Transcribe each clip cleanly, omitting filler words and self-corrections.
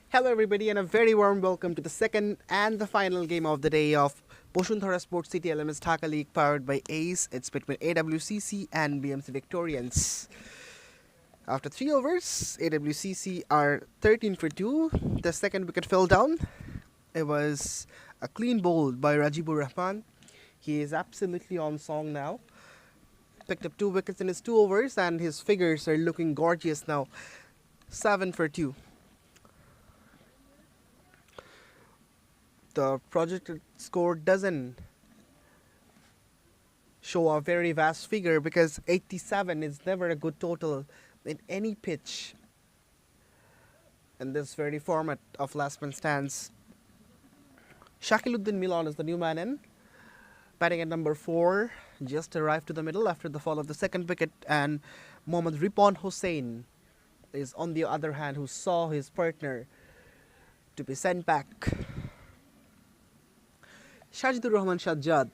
Hello everybody and a very warm welcome to the second and the final game of the day of Bosundhara Sports City LMS Dhaka League powered by ACE. It's between AWCC and BMC Victorians. After 3 overs, AWCC are 13 for 2. The second wicket fell down. It was a clean bowl by Rajibur Rahman. He is absolutely on song now. Picked up 2 wickets in his 2 overs and his figures are looking gorgeous now. 7 for 2. The projected score doesn't show a very vast figure because 87 is never a good total in any pitch in this very format of last man stands. Shakiluddin Milan is the new man in, batting at number 4, just arrived to the middle after the fall of the second wicket, and Mohammad Ripon Hossain is on the other hand, who saw his partner to be sent back. Shajidur Rahman Shajjad.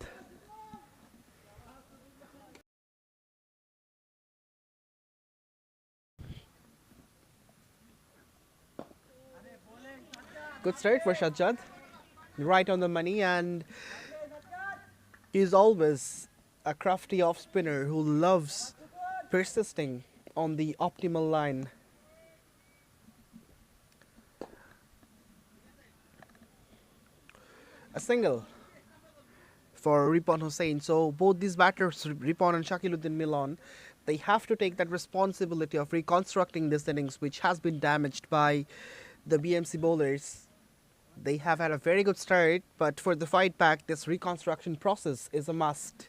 Good start for Shajjad. Right on the money, and he's always a crafty off spinner who loves persisting on the optimal line. A single for Ripon Hossain. So both these batters, Ripon and Shakiluddin Milan, they have to take that responsibility of reconstructing this innings, which has been damaged by the BMC bowlers. They have had a very good start, but for the fight back, this reconstruction process is a must.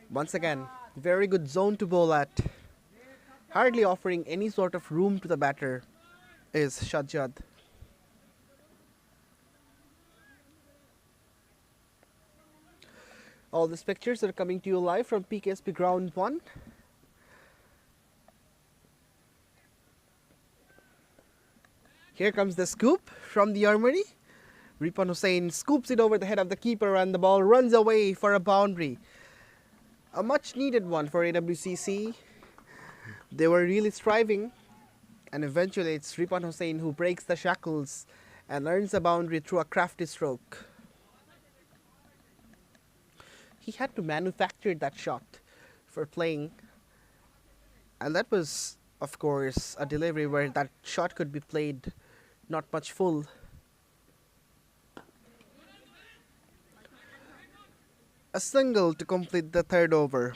Once again, very good zone to bowl at. Hardly offering any sort of room to the batter is Shajjad. All these pictures are coming to you live from PKSP Ground 1. Here comes the scoop from the armory. Ripon Hossain scoops it over the head of the keeper and the ball runs away for a boundary. A much needed one for AWCC. They were really striving, and eventually it's Ripon Hossain who breaks the shackles and earns a boundary through a crafty stroke. He had to manufacture that shot for playing, and that was, of course, a delivery where that shot could be played not much full. A single to complete the third over.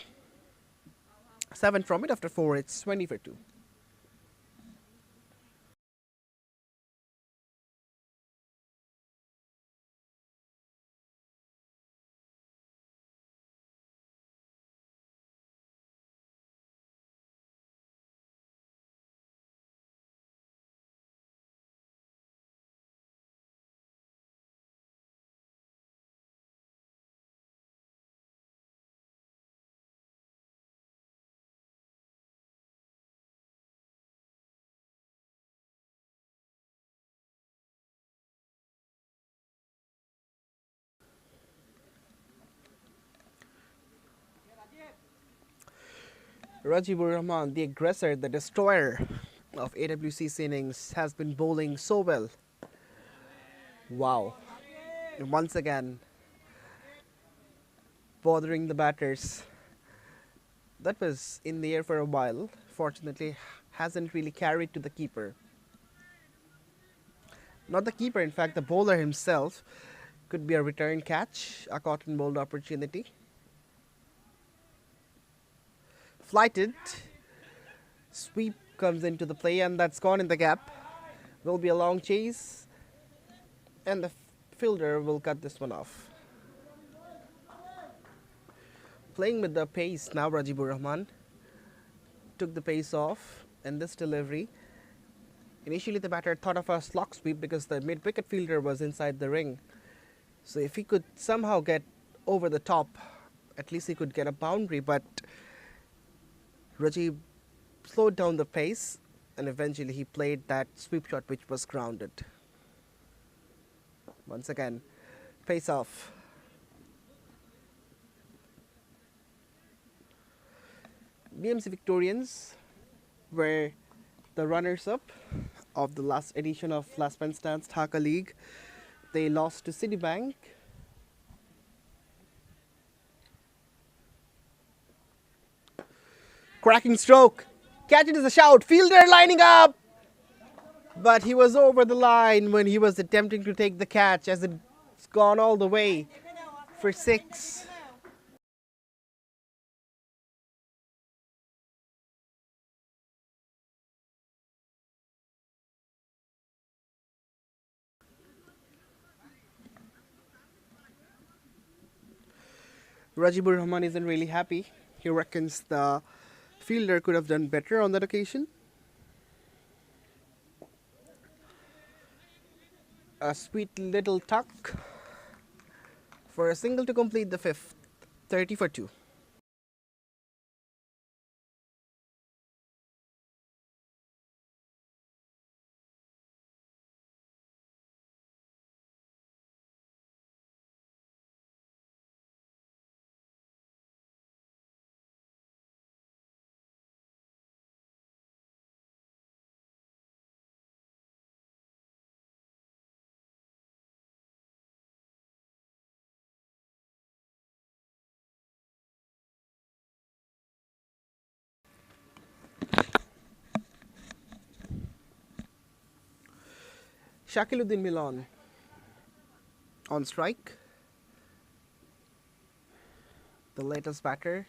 7 from it after 4, it's 20 for 2. Rajibur Rahman, the aggressor, the destroyer of AWCC innings, has been bowling so well. Wow. Once again, bothering the batters. That was in the air for a while. Fortunately, hasn't really carried to the keeper. Not the keeper, in fact, the bowler himself. Could be a return catch, a cotton bowled opportunity. Flighted. Sweep comes into the play, and that's gone in the gap. Will be a long chase, and the fielder will cut this one off. Playing with the pace now, Rajibur Rahman took the pace off in this delivery. Initially, the batter thought of a slog sweep because the mid-wicket fielder was inside the ring. So if he could somehow get over the top, at least he could get a boundary, but Rajiv slowed down the pace, and eventually he played that sweep shot which was grounded. Once again, pace off. BMC Victorians were the runners-up of the last edition of Last Man Stands Dhaka League. They lost to Citibank. Cracking stroke. Catch it as a shout. Fielder lining up. But he was over the line when he was attempting to take the catch as it's gone all the way for 6. Rajibur Rahman isn't really happy. He reckons the fielder could have done better on that occasion. A sweet little tuck for a single to complete the 5th. 30 for 2. Shakiluddin Milan on strike. The latest batter.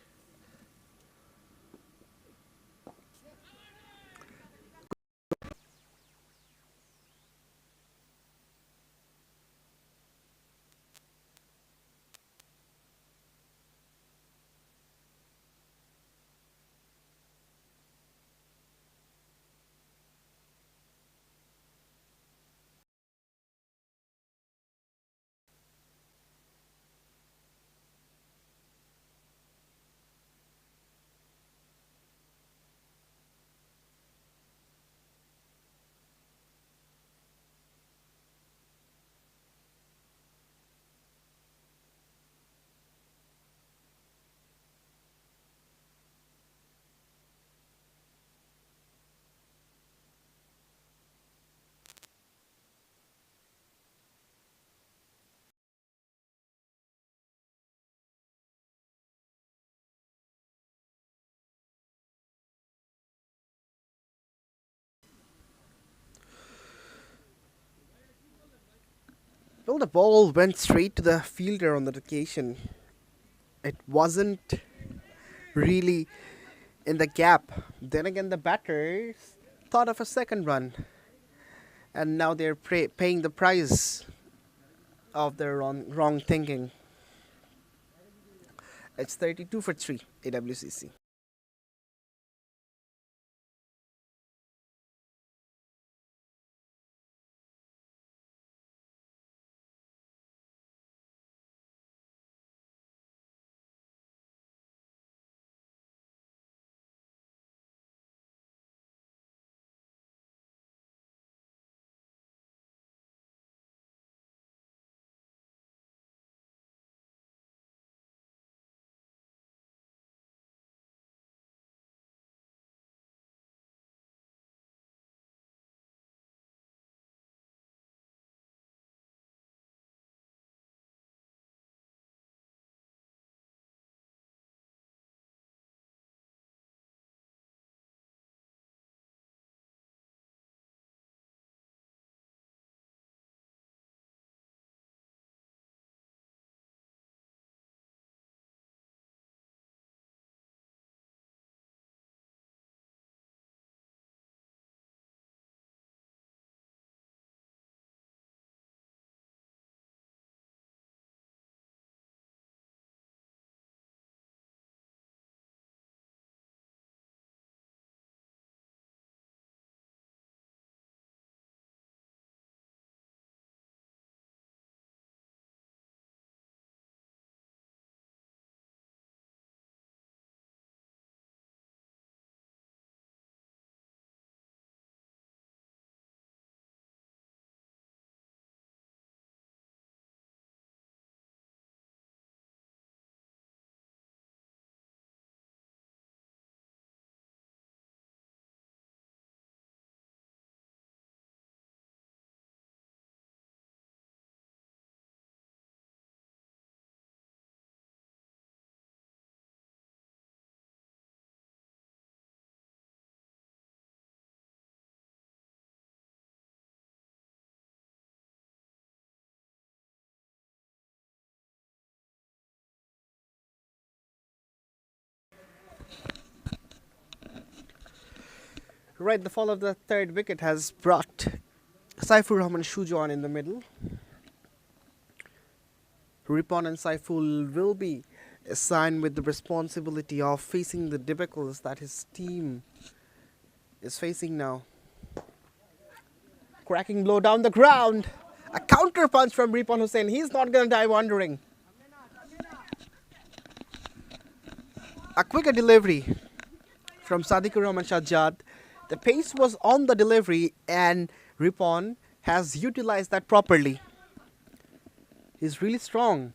Well, the ball went straight to the fielder on that occasion. It wasn't really in the gap. Then again, the batters thought of a second run, and now they're paying the price of their wrong thinking. It's 32 for 3, AWCC. Right, the fall of the third wicket has brought Saifur Rahman Shujan in the middle. Ripon and Saiful will be assigned with the responsibility of facing the debacles that his team is facing now. Cracking blow down the ground. A counter punch from Ripon Hussain. He's not going to die wondering. A quicker delivery from Sadiqur Rahman Shahjad. The pace was on the delivery and Ripon has utilized that properly. He's really strong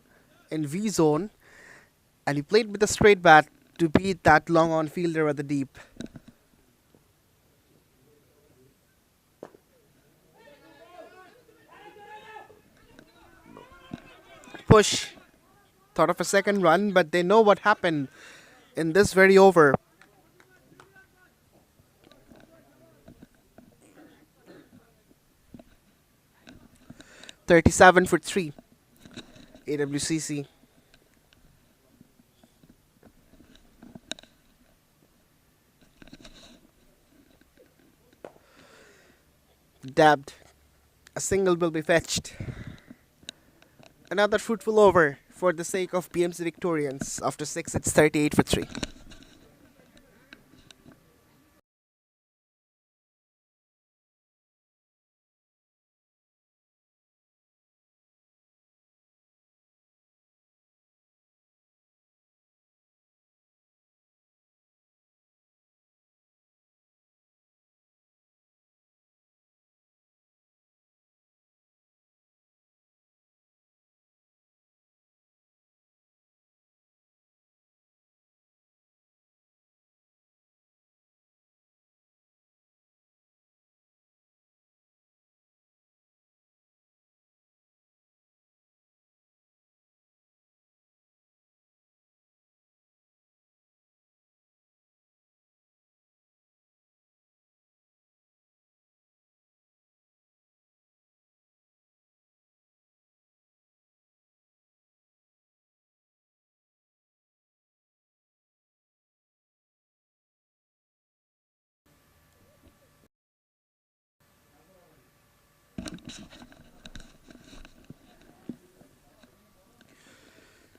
in V zone and he played with a straight bat to beat that long on fielder at the deep. Push. Thought of a second run, but they know what happened in this very over. $37 for 3. AWCC. Dabbed. A single will be fetched. Another fruitful over for the sake of BMC Victorians. After 6, it's 38 for 3.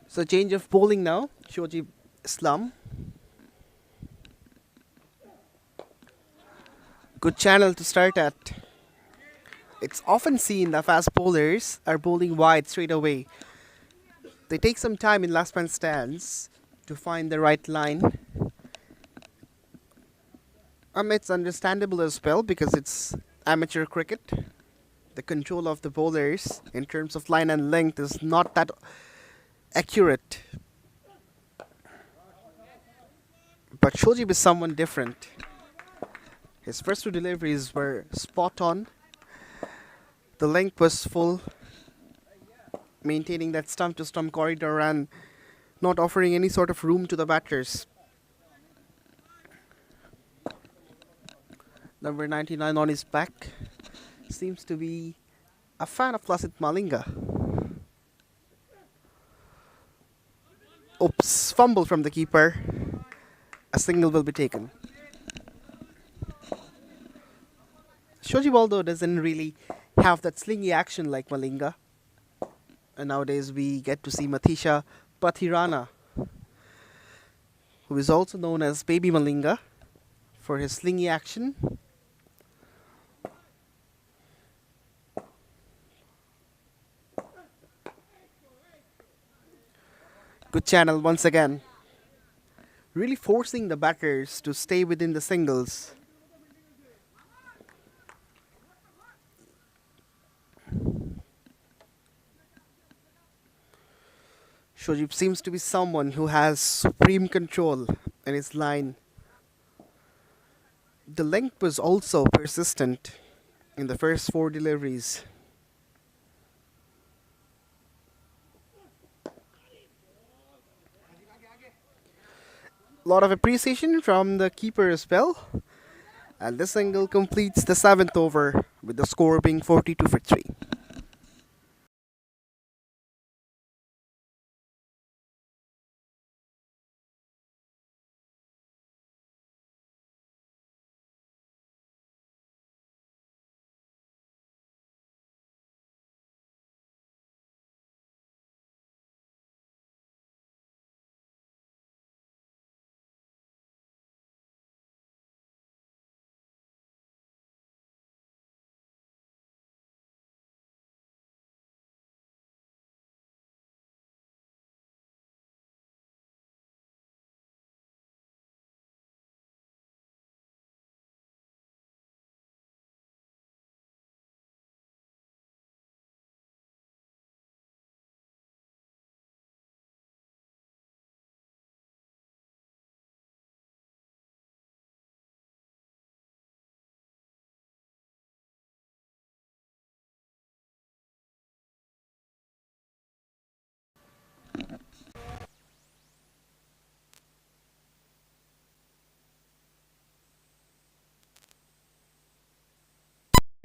So change of bowling now. Shoji Islam. Good channel to start at. It's often seen that fast bowlers are bowling wide straight away. They take some time in last man stance to find the right line. It's understandable as well because it's amateur cricket. The control of the bowlers in terms of line and length is not that accurate. But Shojib is someone different. His first 2 deliveries were spot on. The length was full, maintaining that stump to stump corridor and not offering any sort of room to the batters. Number 99 on his back seems to be a fan of Lasith Malinga. Oops, fumble from the keeper. A single will be taken. Shoji Waldo doesn't really have that slingy action like Malinga. And nowadays we get to see Matisha Pathirana, who is also known as Baby Malinga for his slingy action. Good channel once again. Really forcing the batters to stay within the singles. Shojib seems to be someone who has supreme control in his line. The length was also persistent in the first 4 deliveries. A lot of appreciation from the keeper as well. And this single completes the 7th over with the score being 42 for 3.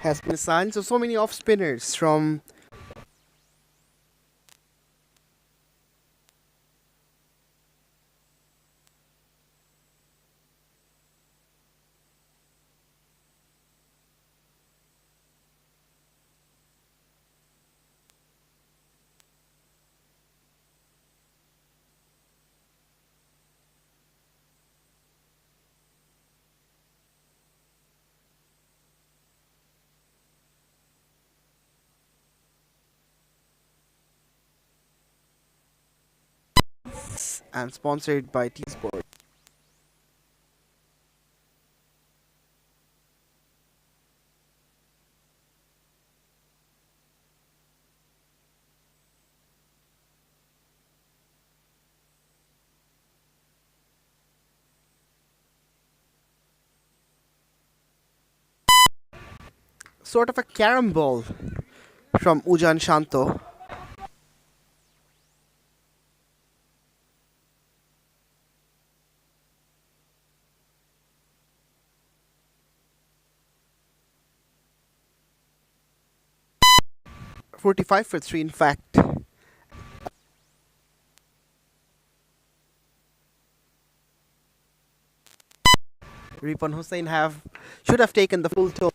has been assigned. So many off spinners from and sponsored by T Sport. Sort of a carom ball from Ujan Shanto. 45 for 3 in fact. Ripon Hussain should have taken the full toll.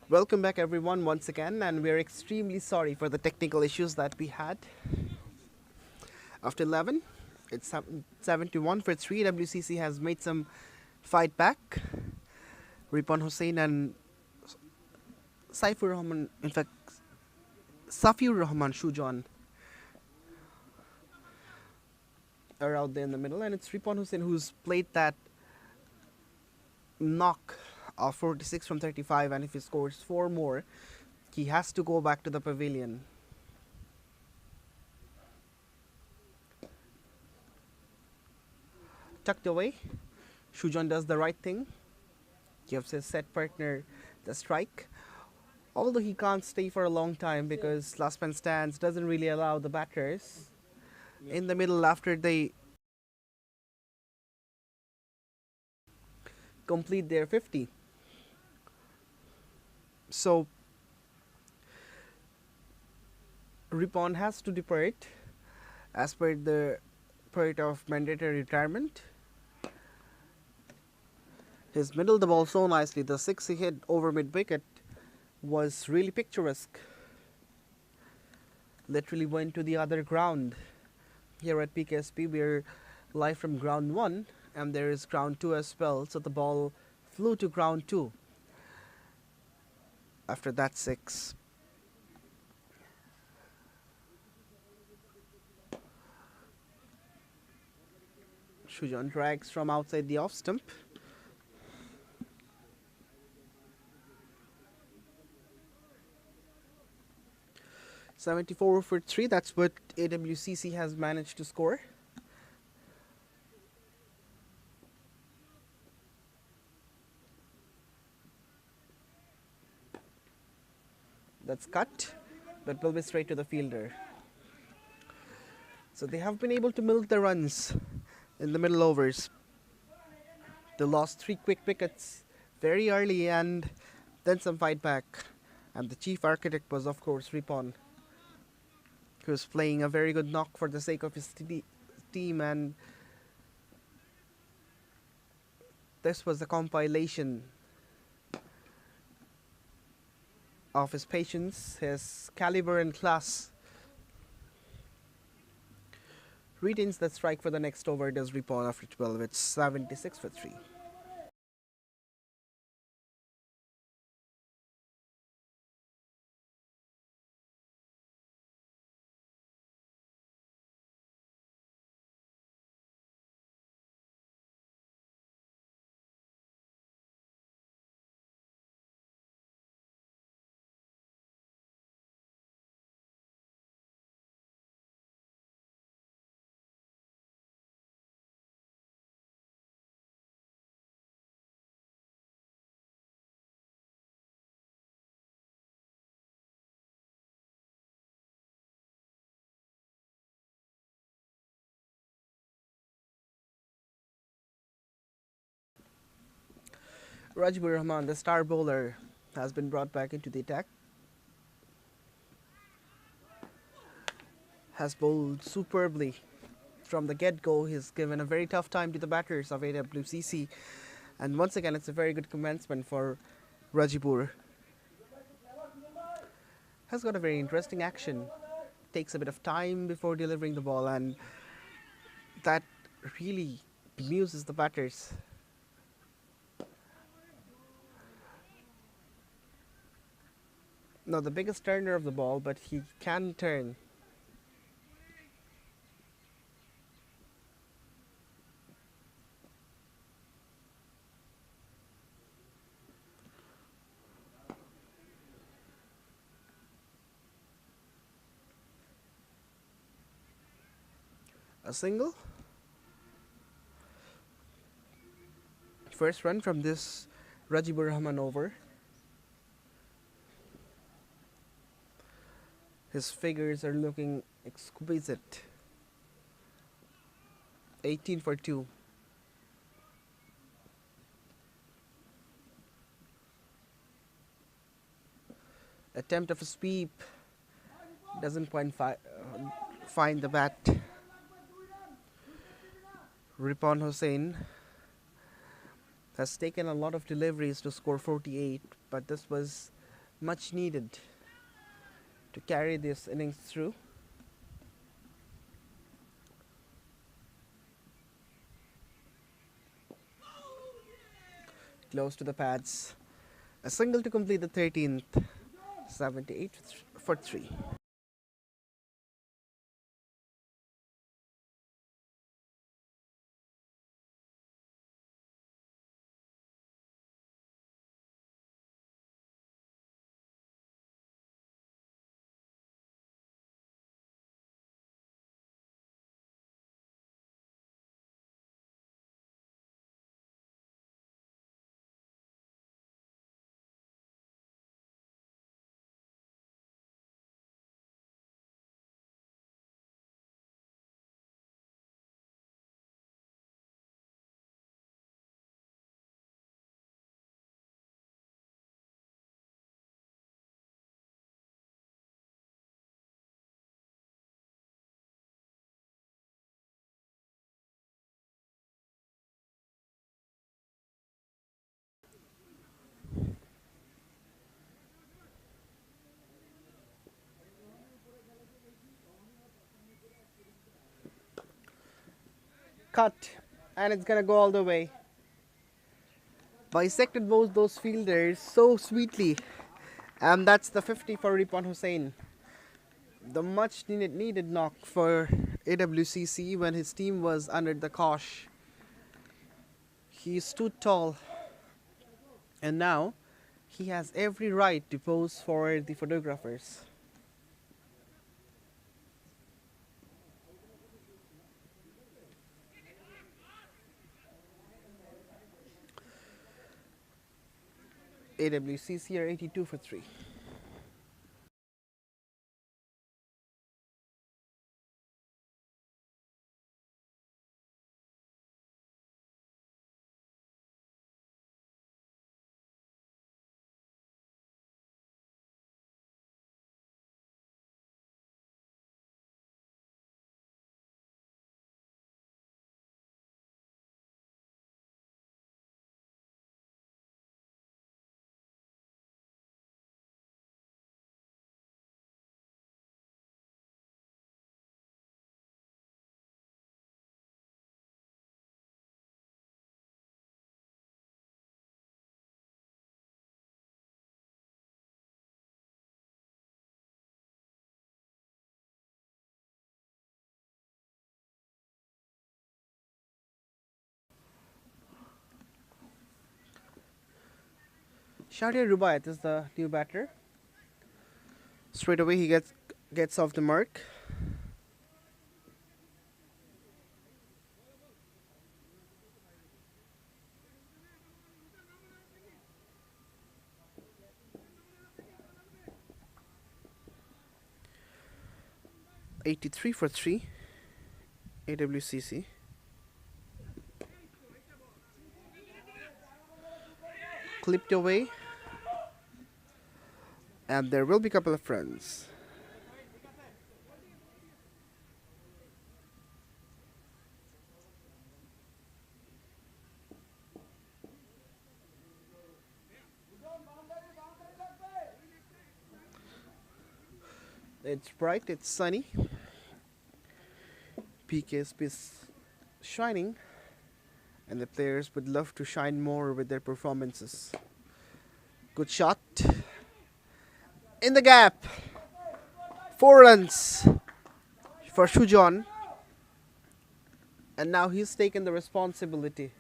Welcome back everyone once again, and we're extremely sorry for the technical issues that we had. After 11, it's 71 for 3. WCC has made some fight back. Ripon Hussain and Saifur Rahman, in fact, Safiur Rahman Shujan are out there in the middle, and it's Ripon Hussain who's played that knock of 46 from 35, and if he scores 4 more, he has to go back to the pavilion. Tucked away, Shujon does the right thing, gives his set partner the strike. Although he can't stay for a long time because last man stands doesn't really allow the batters in the middle after they complete their 50. So Ripon has to depart as per the period of mandatory retirement. His middle the ball so nicely. The 6 he hit over mid wicket was really picturesque. Literally went to the other ground. Here at PKSP, we're live from ground 1, and there is ground 2 as well. So the ball flew to ground 2 after that 6. Shujon drags from outside the off stump. .74 for 3, that's what AWCC has managed to score. That's cut, but will be straight to the fielder. So they have been able to milk the runs in the middle overs. They lost 3 quick wickets very early and then some fight back. And the chief architect was, of course, Ripon, who was playing a very good knock for the sake of his team, and this was a compilation of his patience, his caliber and class. Retains that strike for the next over, does Ripon after 12. It's 76 for 3. Rajibur Rahman, the star bowler, has been brought back into the attack. Has bowled superbly from the get-go. He's given a very tough time to the batters of AWCC. And once again, it's a very good commencement for Rajibur. Has got a very interesting action. Takes a bit of time before delivering the ball, and that really bemuses the batters. Not the biggest turner of the ball, but he can turn. A single. First run from this Rajibur Rahman over. His figures are looking exquisite. 18 for 2. Attempt of a sweep. Doesn't quite find the bat. Ripon Hussain has taken a lot of deliveries to score 48, but this was much needed to carry this innings through. Close to the pads. A single to complete the 13th. 78 for 3. cut, and it's gonna go all the way. Bisected both those fielders so sweetly, and that's the 50 for Ripon Hussain. The much needed knock for AWCC when his team was under the cosh. He stood tall, and now he has every right to pose for the photographers. AWCC are 82 for 3. Shahriar Rubaiyat is the new batter. Straight away he gets off the mark. $83 for 3. AWCC. Clipped away, and there will be a couple of runs. It's bright, it's sunny. PKSP is shining, and the players would love to shine more with their performances. Good shot. In the gap. 4 runs for Shujon. And now he's taken the responsibility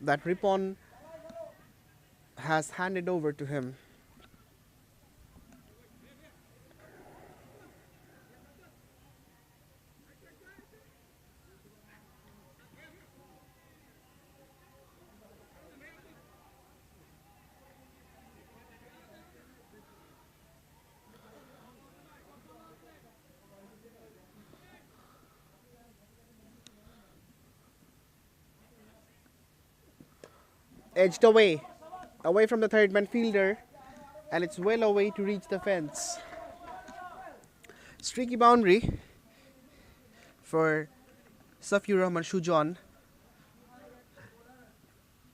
that Ripon has handed over to him. Edged away from the third man fielder, and it's well away to reach the fence. Streaky boundary for Safiur Rahman Shujon,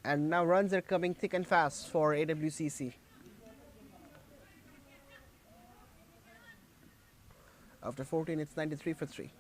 and now runs are coming thick and fast for AWCC. After 14, it's 93 for 3.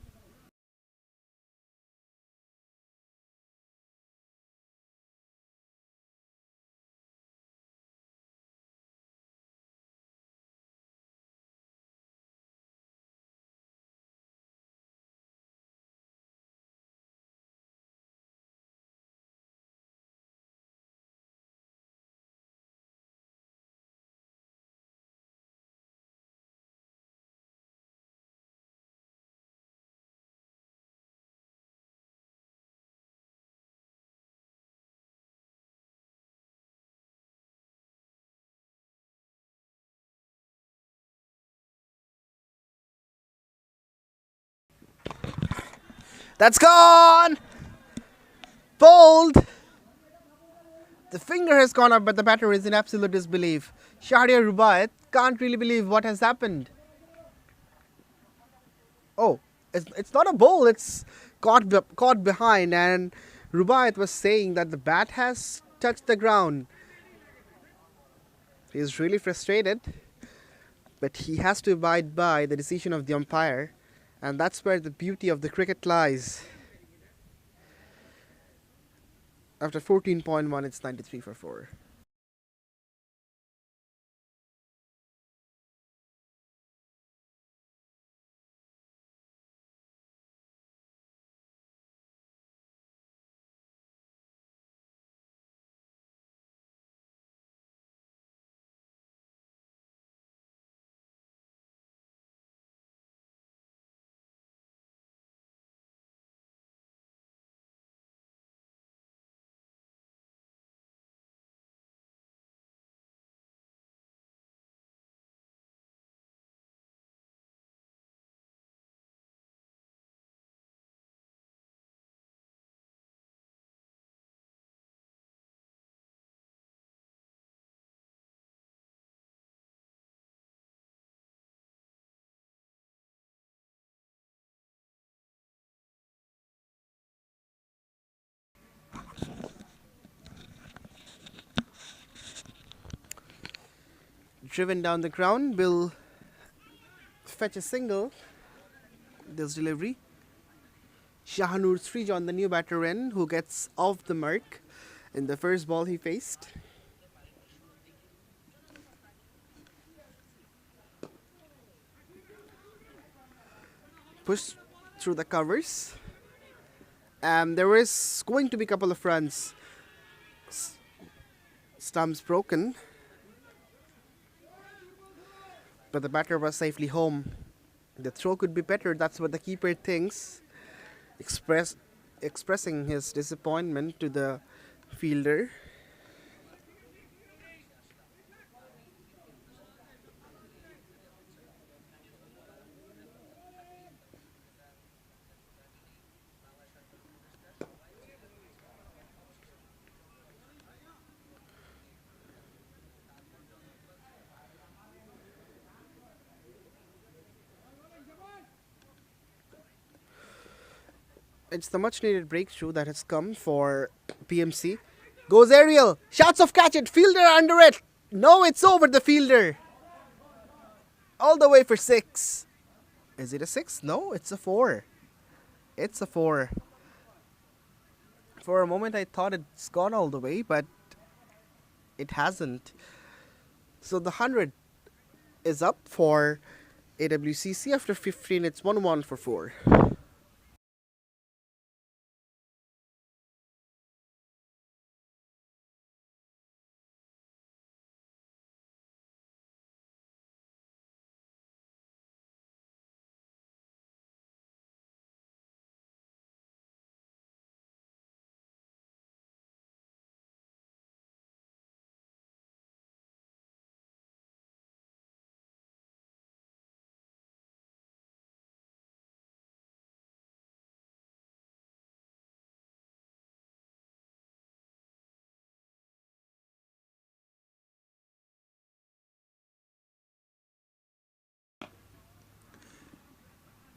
That's gone! Bowled! The finger has gone up, but the batter is in absolute disbelief. Shahriar Rubaiyat can't really believe what has happened. Oh, it's not a bowl, it's caught behind, and Rubaiyat was saying that the bat has touched the ground. He's really frustrated, but he has to abide by the decision of the umpire, and that's where the beauty of the cricket lies. After 14.1, it's 93 for 4. Driven down the ground, will fetch a single. This delivery. Shahanur Srijan, the new batter in, who gets off the mark in the first ball he faced. Push through the covers. There is going to be a couple of runs. Stumps broken. But the batter was safely home. The throw could be better, that's what the keeper thinks. Expressing his disappointment to the fielder. It's the much needed breakthrough that has come for BMC. Goes aerial, shouts of catch it, fielder under it. No, it's over the fielder. All the way for 6. Is it a 6? No, it's a 4. It's a 4. For a moment I thought it's gone all the way, but it hasn't. So the 100 is up for AWCC. After 15, it's 1-1 for 4.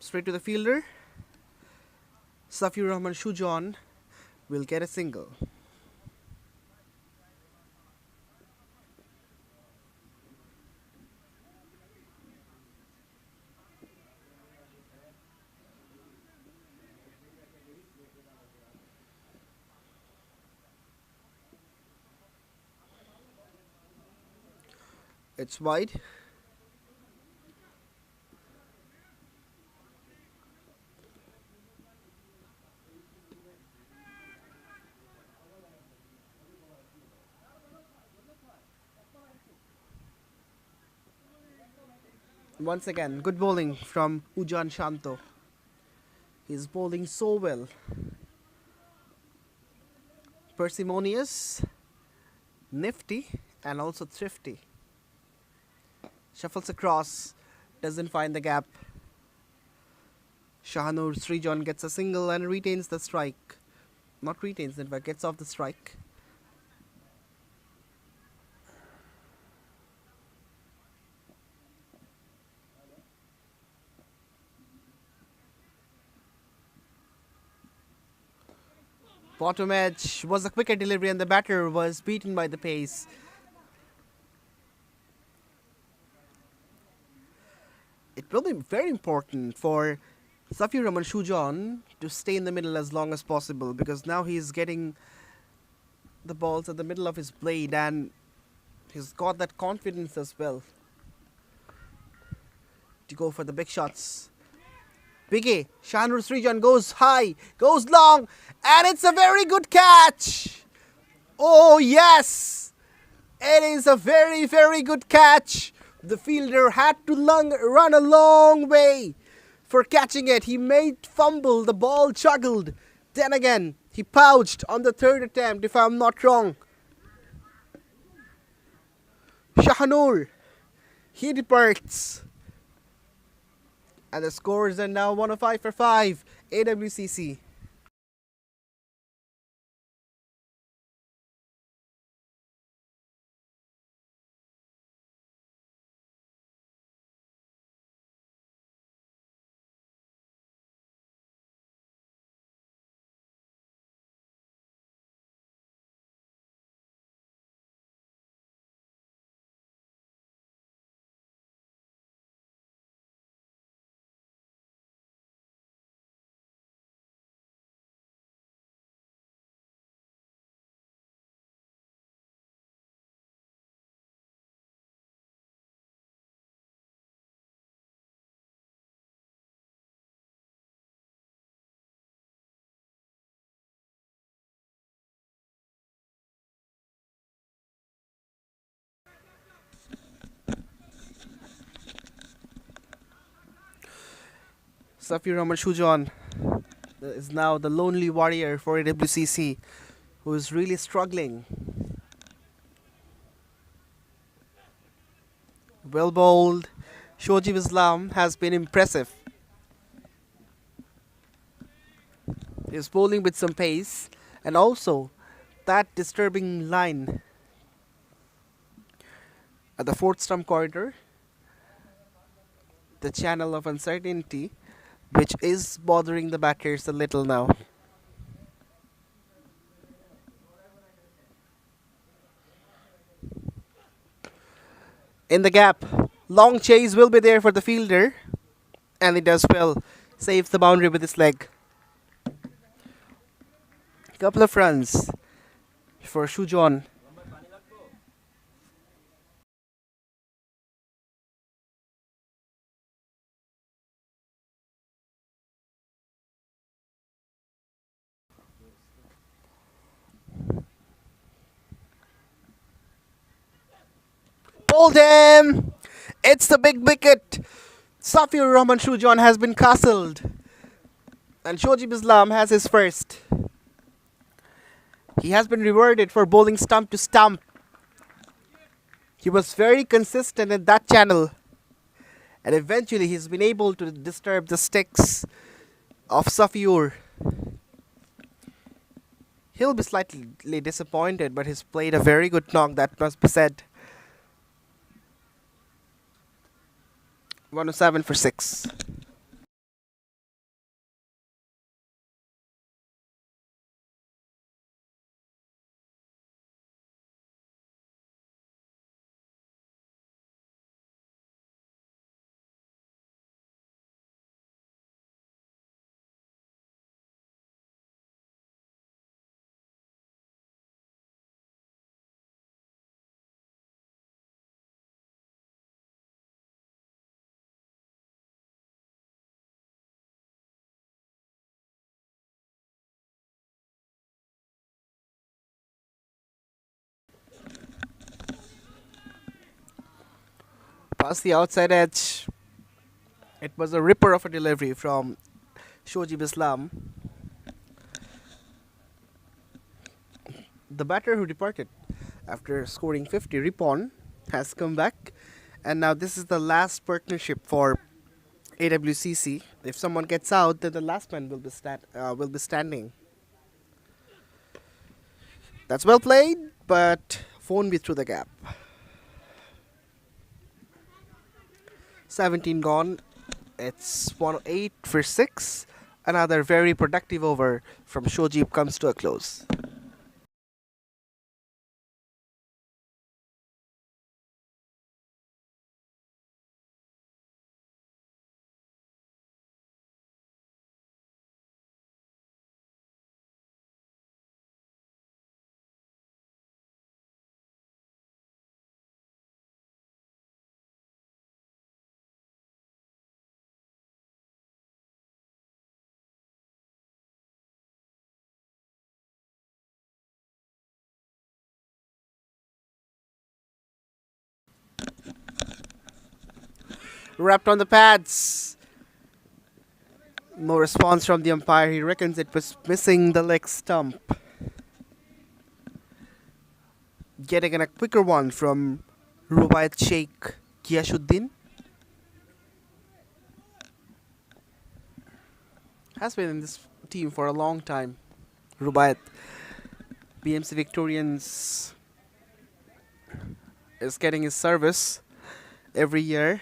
Straight to the fielder. Safiur Rahman Shujan will get a single. It's wide. Once again, good bowling from Ujan Shanto. He's bowling so well. Parsimonious, nifty, and also thrifty. Shuffles across, doesn't find the gap. Shahanur Srijan gets a single and retains the strike. Not retains it, but gets off the strike. Bottom edge was a quicker delivery and the batter was beaten by the pace. It will be very important for Safiur Rahman Shujan to stay in the middle as long as possible, because now he's getting the balls at the middle of his blade, and he's got that confidence as well to go for the big shots. Big A, Shahnur Srijan goes high, goes long, and it's a very good catch. Oh yes, it is a very, very good catch. The fielder had to run a long way for catching it. He made fumble, the ball juggled. Then again, he pouched on the third attempt, if I'm not wrong. Shahnur, he departs. And the scores are now 105 for 5, AWCC. Safir Rahman Shujan is now the lonely warrior for AWCC, who is really struggling. Well bowled. Shojib Islam has been impressive. He's bowling with some pace, and also that disturbing line at the fourth stump corridor, the channel of uncertainty, which is bothering the batters a little now. In the gap, long chase will be there for the fielder, and he does well. Saves the boundary with his leg. Couple of runs for Shujon. Pulled him! It's the big wicket. Safir Rahman Shujon has been castled, and Shojib Islam has his first. He has been rewarded for bowling stump to stump. He was very consistent in that channel, and eventually he's been able to disturb the sticks of Safir. He'll be slightly disappointed, but he's played a very good knock, that must be said. 107 for 6. Past the outside edge. It was a ripper of a delivery from Shojib Islam. The batter who departed after scoring 50, Ripon, has come back, and now this is the last partnership for AWCC. If someone gets out, then the last man will be standing. That's well played, but won't be through the gap. 17 gone. It's 108 for 6. Another very productive over from Shojib comes to a close. Wrapped on the pads. No response from the umpire. He reckons it was missing the leg stump. Getting a quicker one from Rubaiyat Sheikh Giyashuddin. Has been in this team for a long time. Rubaiyat. BMC Victorians is getting his service every year.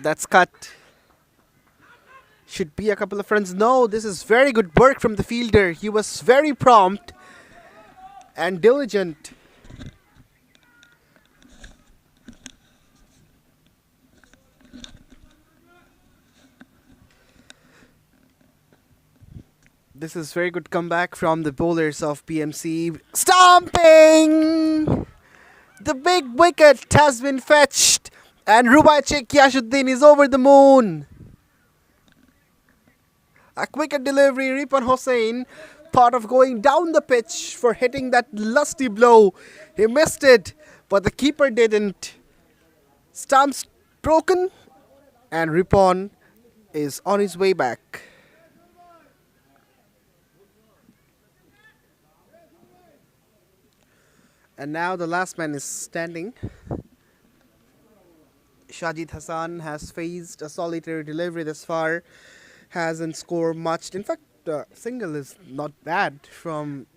That's cut. Should be a couple of runs. No, this is very good work from the fielder. He was very prompt and diligent. This is very good comeback from the bowlers of BMC. Stomping! The big wicket has been fetched and Rubaiyat Sheikh Giyashuddin is over the moon. A quicker delivery. Ripan Hossain thought of going down the pitch for hitting that lusty blow. He missed it, but the keeper didn't. Stumps broken, and Ripan is on his way back. And now the last man is standing. Shajid Hassan has faced a solitary delivery this far. Hasn't scored much. In fact, single is not bad from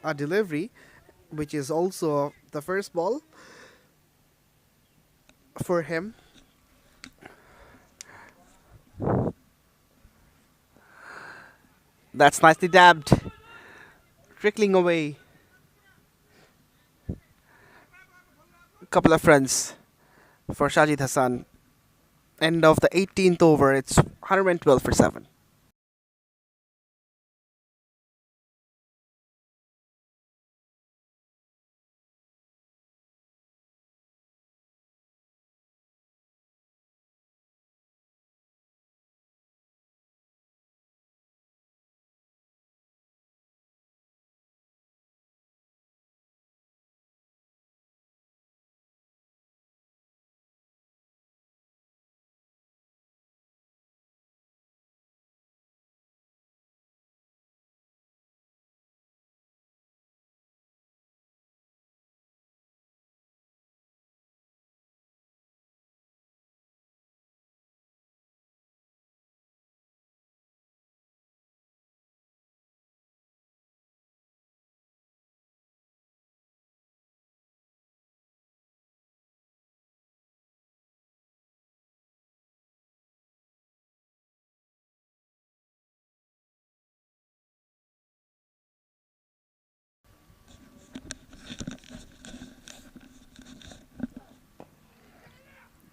a delivery, which is also the first ball for him. That's nicely dabbed. Trickling away. Couple of runs for Shajid Hassan. End of the 18th over. It's 112 for 7.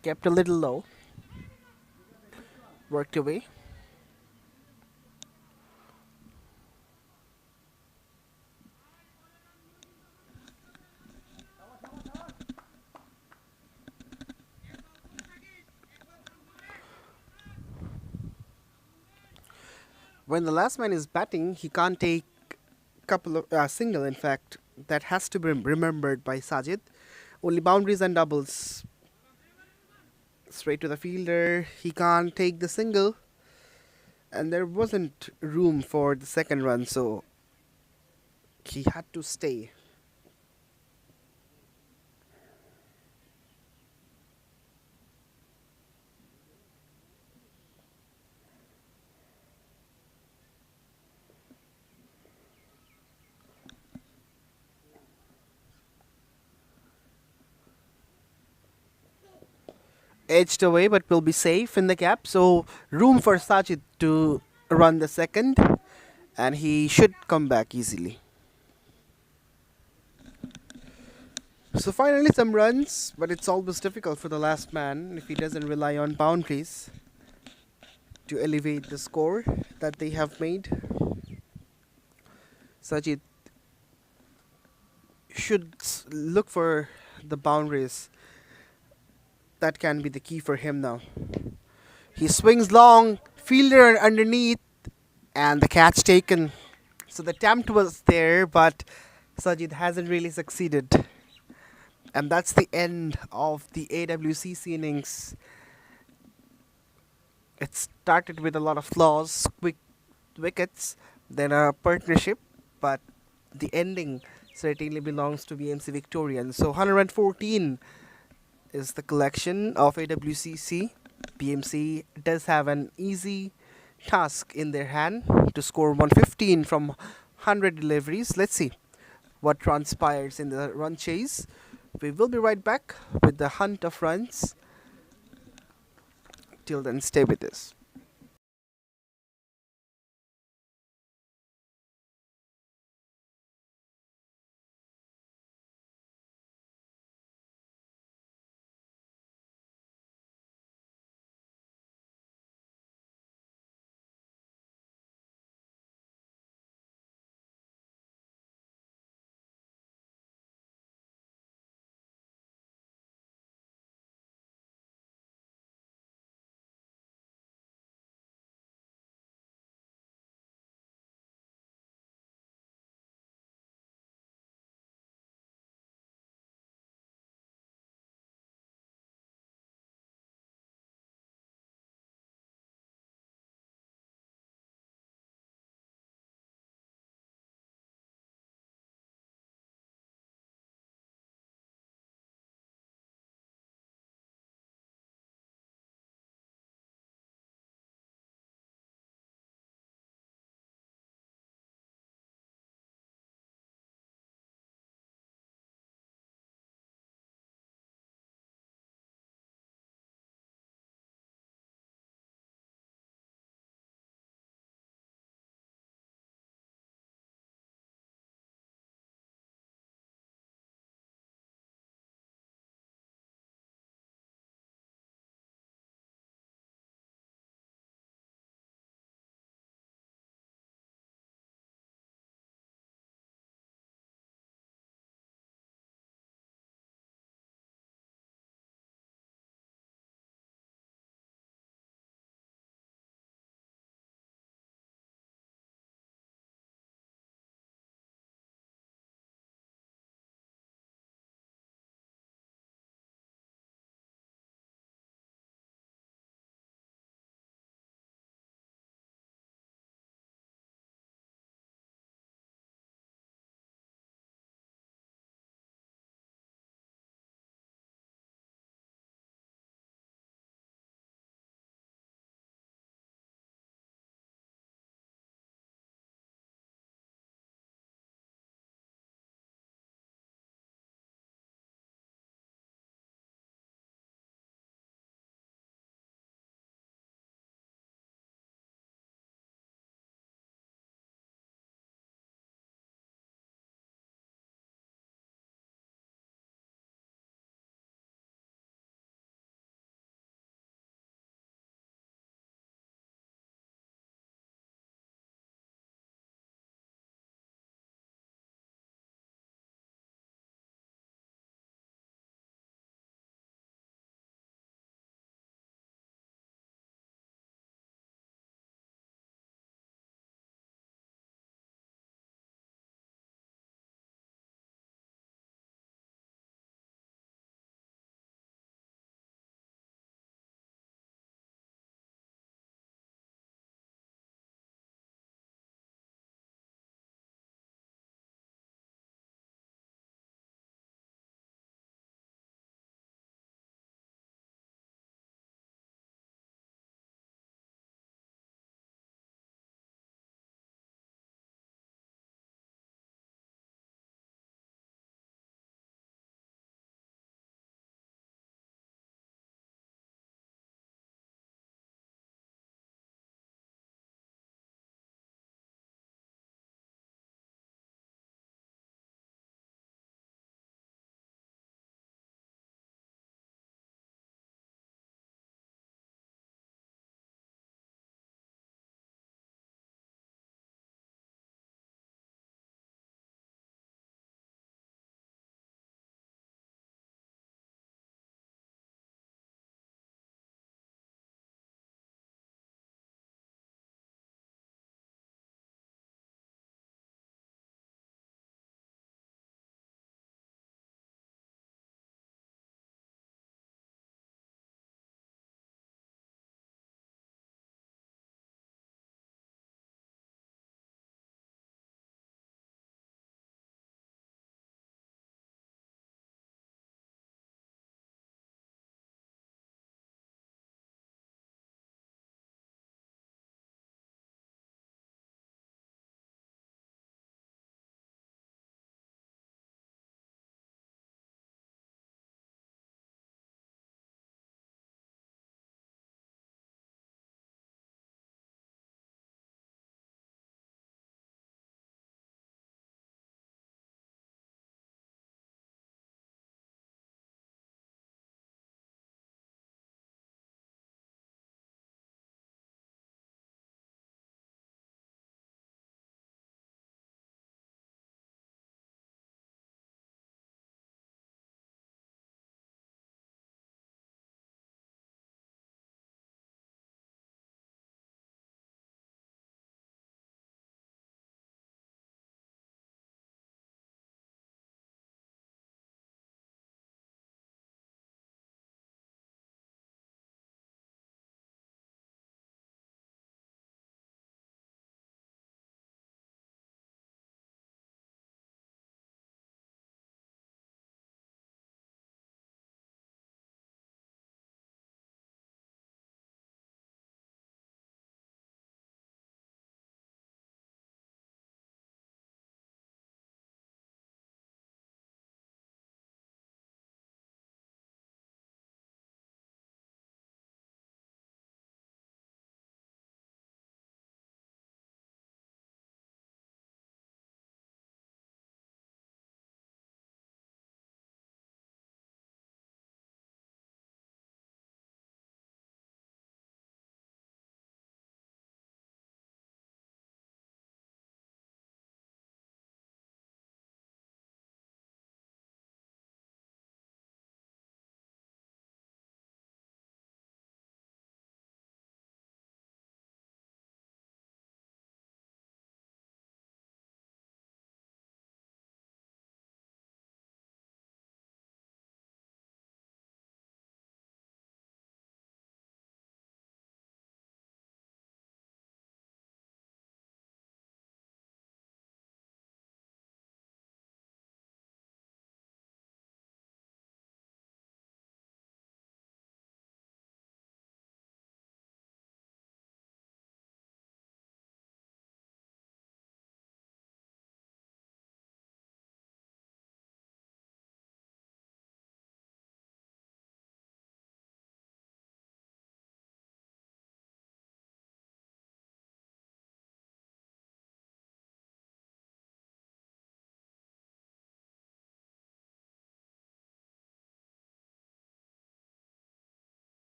Kept a little low. Worked away. When the last man is batting, he can't take couple of single. In fact, that has to be remembered by Sajid. Only boundaries and doubles. Straight to the fielder. He can't take the single, and there wasn't room for the second run, so he had to stay. Edged away, but will be safe in the gap. So room for Sajid to run the second, and he should come back easily. So finally some runs, but it's always difficult for the last man if he doesn't rely on boundaries to elevate the score that they have made. Sajid should look for the boundaries. That can be the key for him now. He swings long, fielder underneath, and the catch taken. So the attempt was there, but Sajid hasn't really succeeded. And that's the end of the AWCC innings. It started with a lot of flaws, quick wickets, then a partnership, but the ending certainly belongs to BMC Victorians. So 114 is the collection of AWCC. BMC does have an easy task in their hand to score 115 from 100 deliveries. Let's see what transpires in the run chase. We will be right back with the hunt of runs. Till then, stay with us.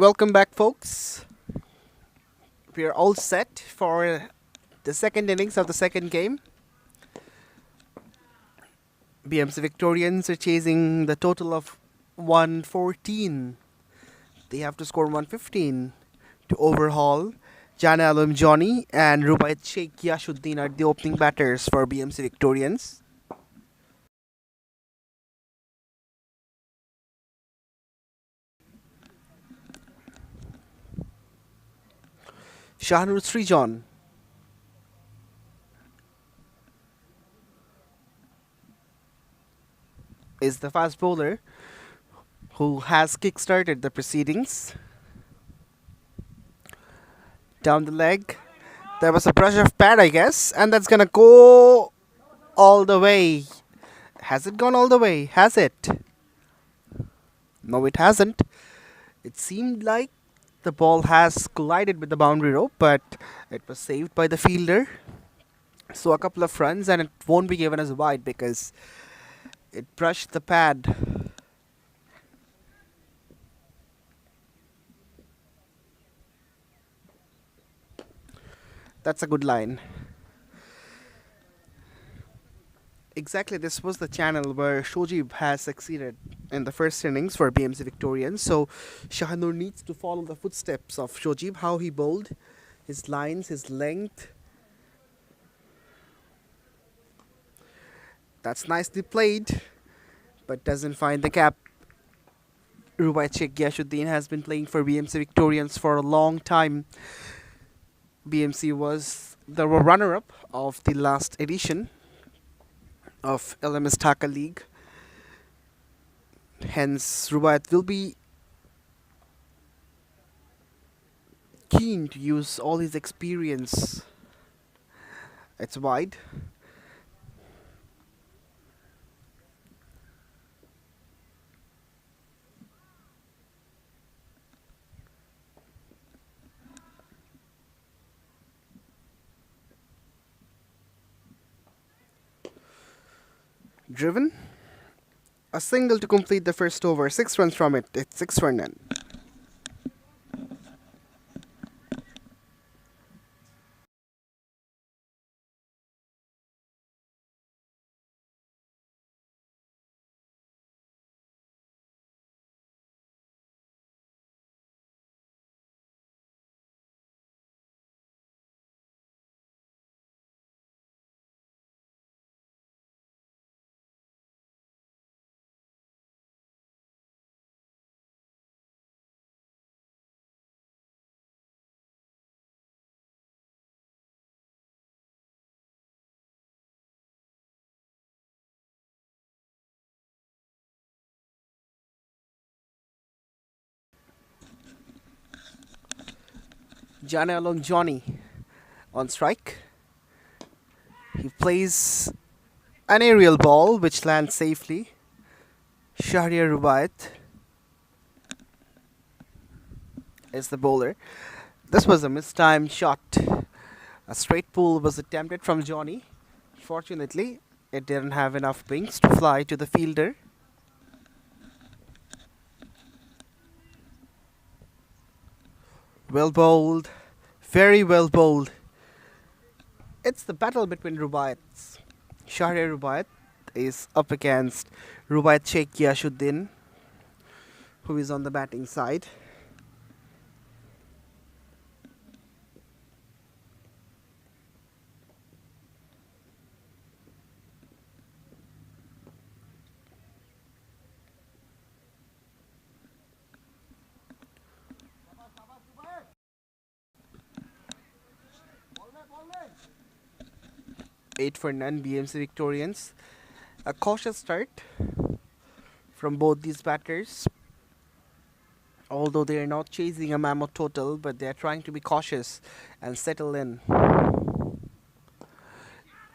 Welcome back, folks. We are all set for the second innings of the second game. BMC Victorians are chasing the total of 114. They have to score 115 to overhaul. Jana Alum Johnny and Rubaiyat Sheikh Yashuddin are the opening batters for BMC Victorians. Shahnur Srijan is the fast bowler who has kick-started the proceedings. Down the leg. There was a brush of pad, I guess, and that's gonna go all the way. Has it gone all the way? Has it? No, it hasn't. It seemed like the ball has collided with the boundary rope, but it was saved by the fielder. So a couple of runs, and it won't be given as a wide because it brushed the pad. That's a good line. Exactly, this was the channel where Shojib has succeeded in the first innings for BMC Victorians. So Shahnur needs to follow the footsteps of Shojib, how he bowled, his lines, his length. That's nicely played, but doesn't find the cap. Rubaiyat Sheikh Yashuddin has been playing for BMC Victorians for a long time. BMC was the runner-up of the last edition of LMS Dhaka League. Hence, Rubaiyat will be keen to use all his experience. It's wide. Driven. A single to complete the first over. 6 runs from it. It's 6 for none. Jana along Johnny on strike. He plays an aerial ball which lands safely. Shahriar Rubaiyat is the bowler. This was a mistimed shot. A straight pull was attempted from Johnny. Fortunately, it didn't have enough wings to fly to the fielder. Well bowled. Very well bowled. It's the battle between Rubaiyats. Shahriar Rubaiyat is up against Rubaiyat Sheikh Yashuddin, who is on the batting side. Eight for none, BMC Victorians. A cautious start from both these batters. Although they are not chasing a mammoth total, but they are trying to be cautious and settle in.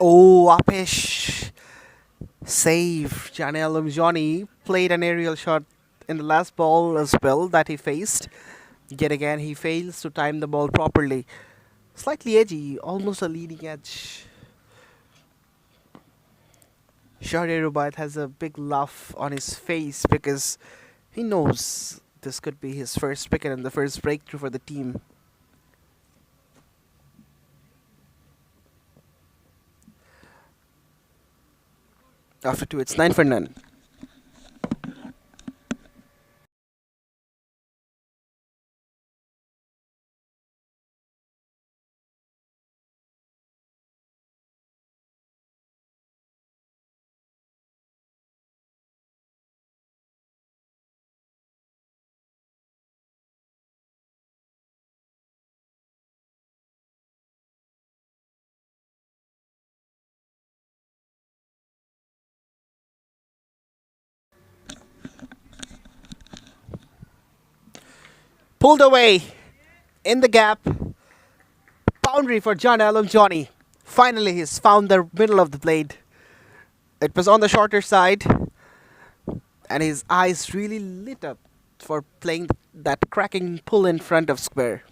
Oh, Apesh! Save. Janelle Johnny played an aerial shot in the last ball as well that he faced. Yet again, he fails to time the ball properly. Slightly edgy, almost a leading edge. Shahriar Rubaiyat has a big laugh on his face because he knows This could be his first wicket and the first breakthrough for the team. After 2, it's 9 for none. Pulled away in the gap. Boundary for John Alum Johnny. Finally, he's found the middle of the blade. It was on the shorter side, and his eyes really lit up for playing that cracking pull in front of square.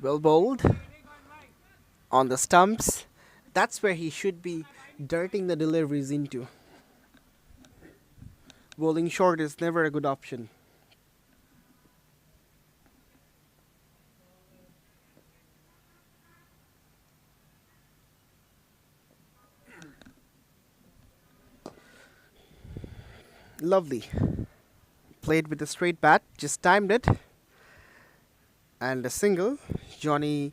Well bowled on the stumps. That's where he should be darting the deliveries into. Bowling short is never a good option. Lovely. Played with a straight bat, just timed it. And a single. Johnny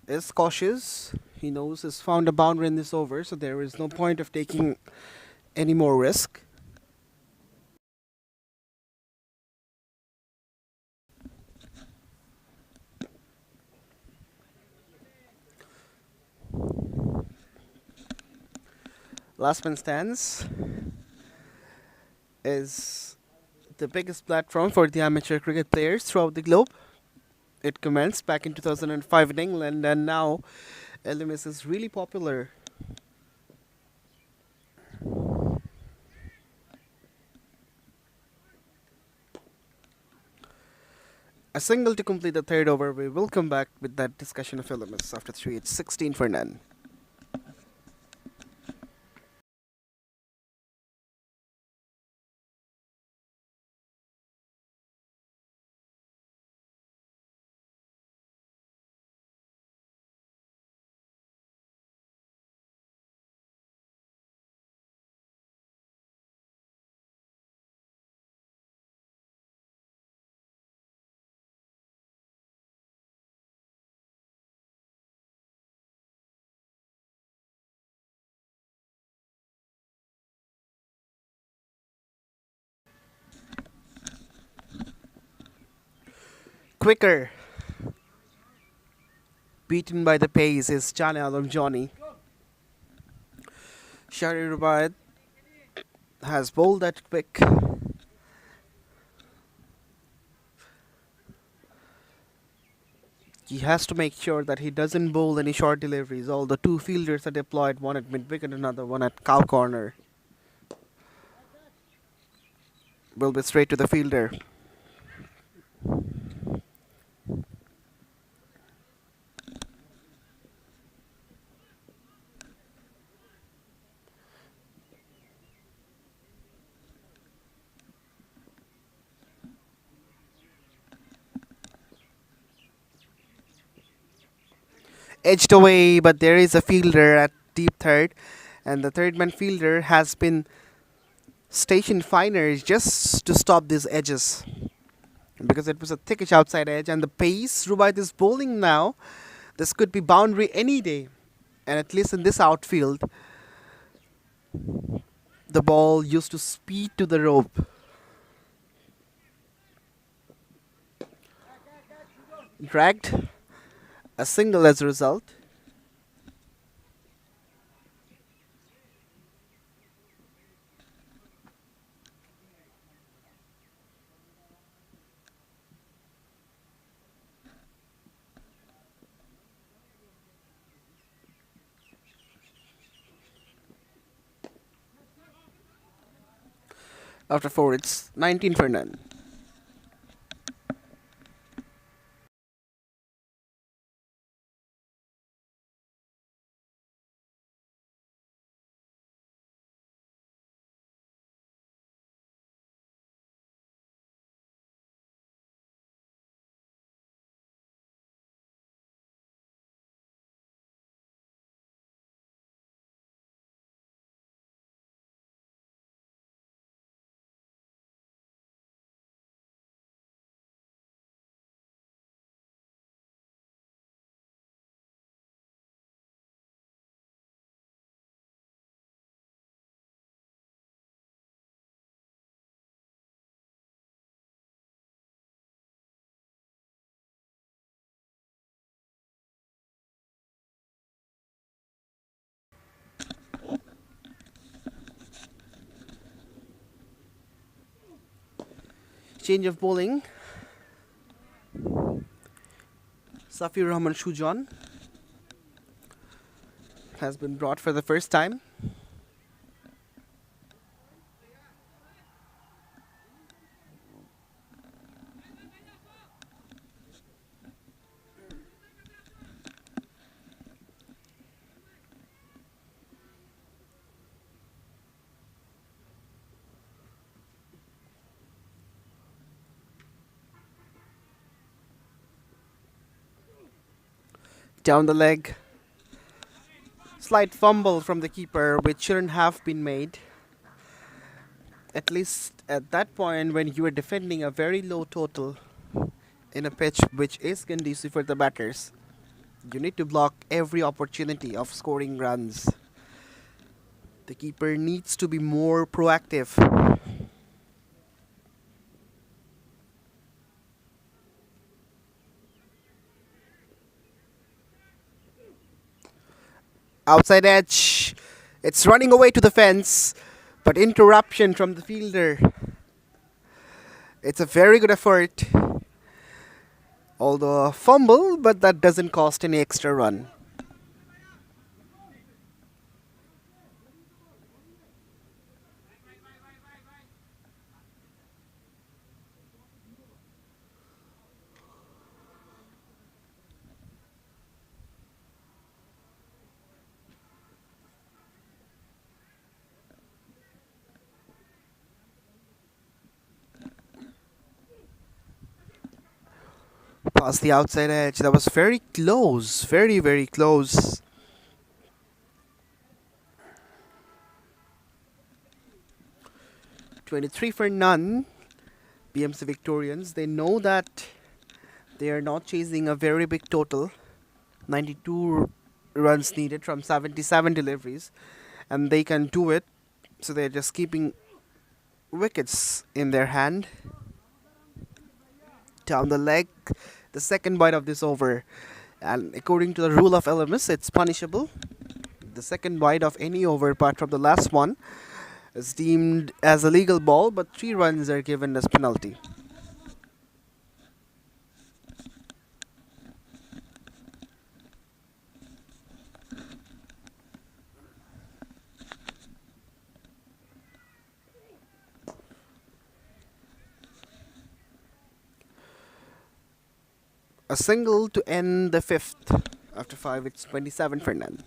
is cautious. He knows he's found a boundary in this over, so there is no point of taking any more risk. Last Man Stands is the biggest platform for the amateur cricket players throughout the globe. It commenced back in 2005 in England, and now LMS is really popular. A single to complete the third over. We will come back with that discussion of LMS after 3. It's 16 for none. Quicker. Beaten by the pace is John Alum Johnny. Shari Rubaiyat has bowled that quick. He has to make sure that he doesn't bowl any short deliveries. All the two fielders are deployed, one at mid-wicket, another one at cow corner. Will be straight to the fielder. Edged away, but there is a fielder at deep third, and the third man fielder has been stationed finer just to stop these edges, because it was a thickish outside edge, and the pace Rubaiyat is bowling now, this could be boundary any day, and at least in this outfield the ball used to speed to the rope. Dragged, a single as a result. After 4, it's 19 for none. Change of bowling. Safir Rahman Shujan has been brought for the first time. Down the leg. Slight fumble from the keeper, which shouldn't have been made. At least at that point when you are defending a very low total in a pitch which is conducive for the batters, you need to block every opportunity of scoring runs. The keeper needs to be more proactive. Outside edge. It's running away to the fence, but interruption from the fielder. It's a very good effort. Although a fumble, but that doesn't cost any extra run. Past the outside edge. That was very close. Very, very close. $23 for none. BMC Victorians. They know that they are not chasing a very big total. 92 runs needed from 77 deliveries. And they can do it. So they're just keeping wickets in their hand. Down the leg. The second bite of this over. And according to the rule of LMS, it's punishable. The second bite of any over apart from the last one is deemed as a legal ball, but 3 runs are given as penalty. A single to end the 5th. After 5, it's 27 for none.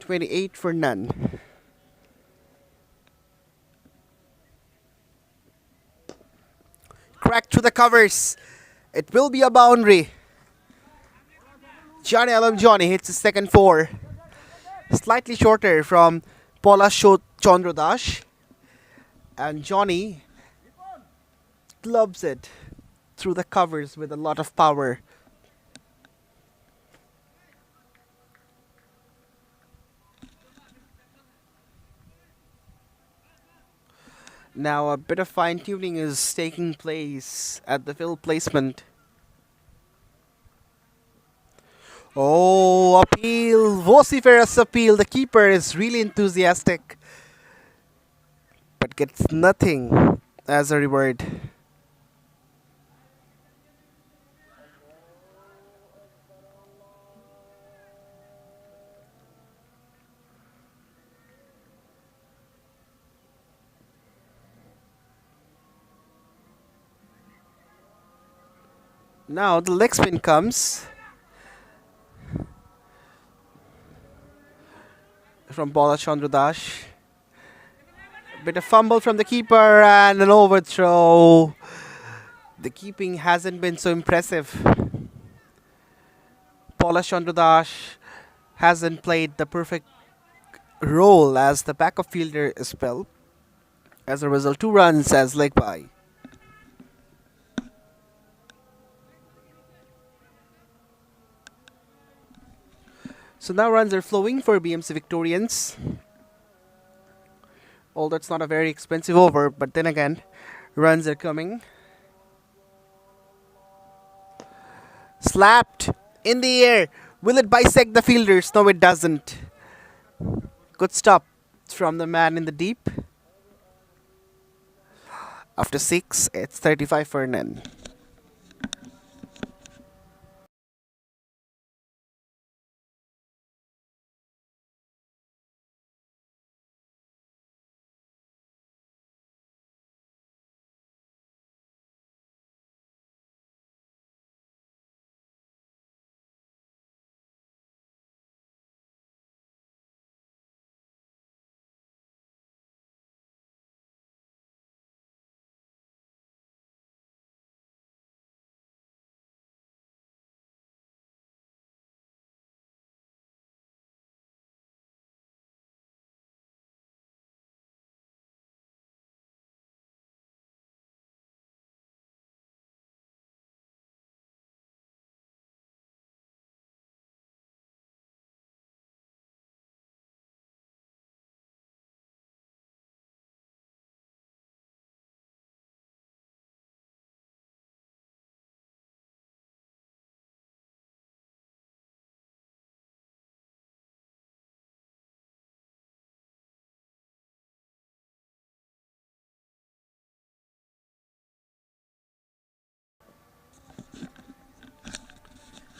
28 for none. Cracked through the covers. It will be a boundary. Johnny Alam Johnny hits his second four. Slightly shorter from Paula Chandradash. And Johnny clubs it through the covers with a lot of power. Now a bit of fine-tuning is taking place at the field placement. Oh, appeal, vociferous appeal. The keeper is really enthusiastic, but gets nothing as a reward. Now the leg spin comes from Bala Chandradash. Bit of fumble from the keeper and an overthrow. The keeping hasn't been so impressive. Paula Chandradash hasn't played the perfect role as the backup fielder as well. As a result, 2 runs as leg by. So now runs are flowing for BMC Victorians. Although it's not a very expensive over, but then again, runs are coming. Slapped in the air. Will it bisect the fielders? No, it doesn't. Good stop from the man in the deep. After 6, it's 35 for none.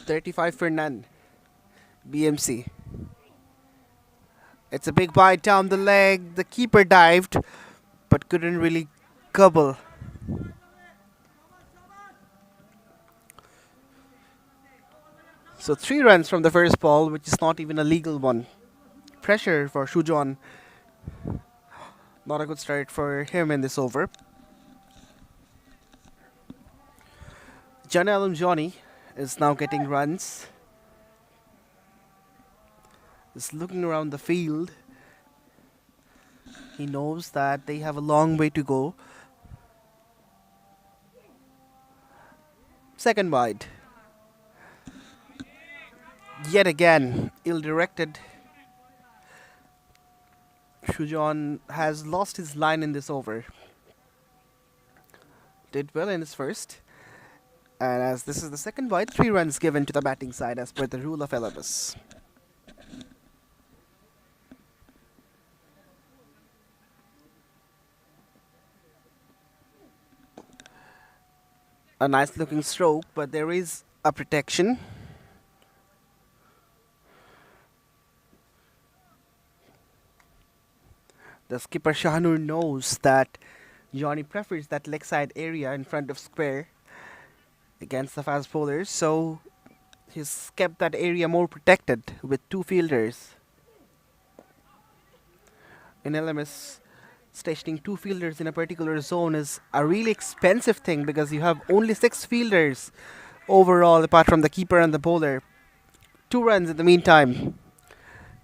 $35 for none. BMC. It's a big bite down the leg. The keeper dived, but couldn't really gobble. So 3 runs from the first ball, which is not even a legal one. Pressure for Shujon. Not a good start for him in this over. Johnny Alam Johnny is now getting runs. Is looking around the field. He knows that they have a long way to go. Second wide. Yet again, ill-directed. Shujon has lost his line in this over. Did well in his first. And as this is the second wide, 3 runs given to the batting side as per the rule of Elabus. A nice looking stroke, but there is a protection. The skipper Shahanur knows that Johnny prefers that leg side area in front of square against the fast bowlers, so he's kept that area more protected with 2 fielders. in LMS, stationing two fielders in a particular zone is a really expensive thing because you have only six fielders overall, apart from the keeper and the bowler. 2 runs in the meantime.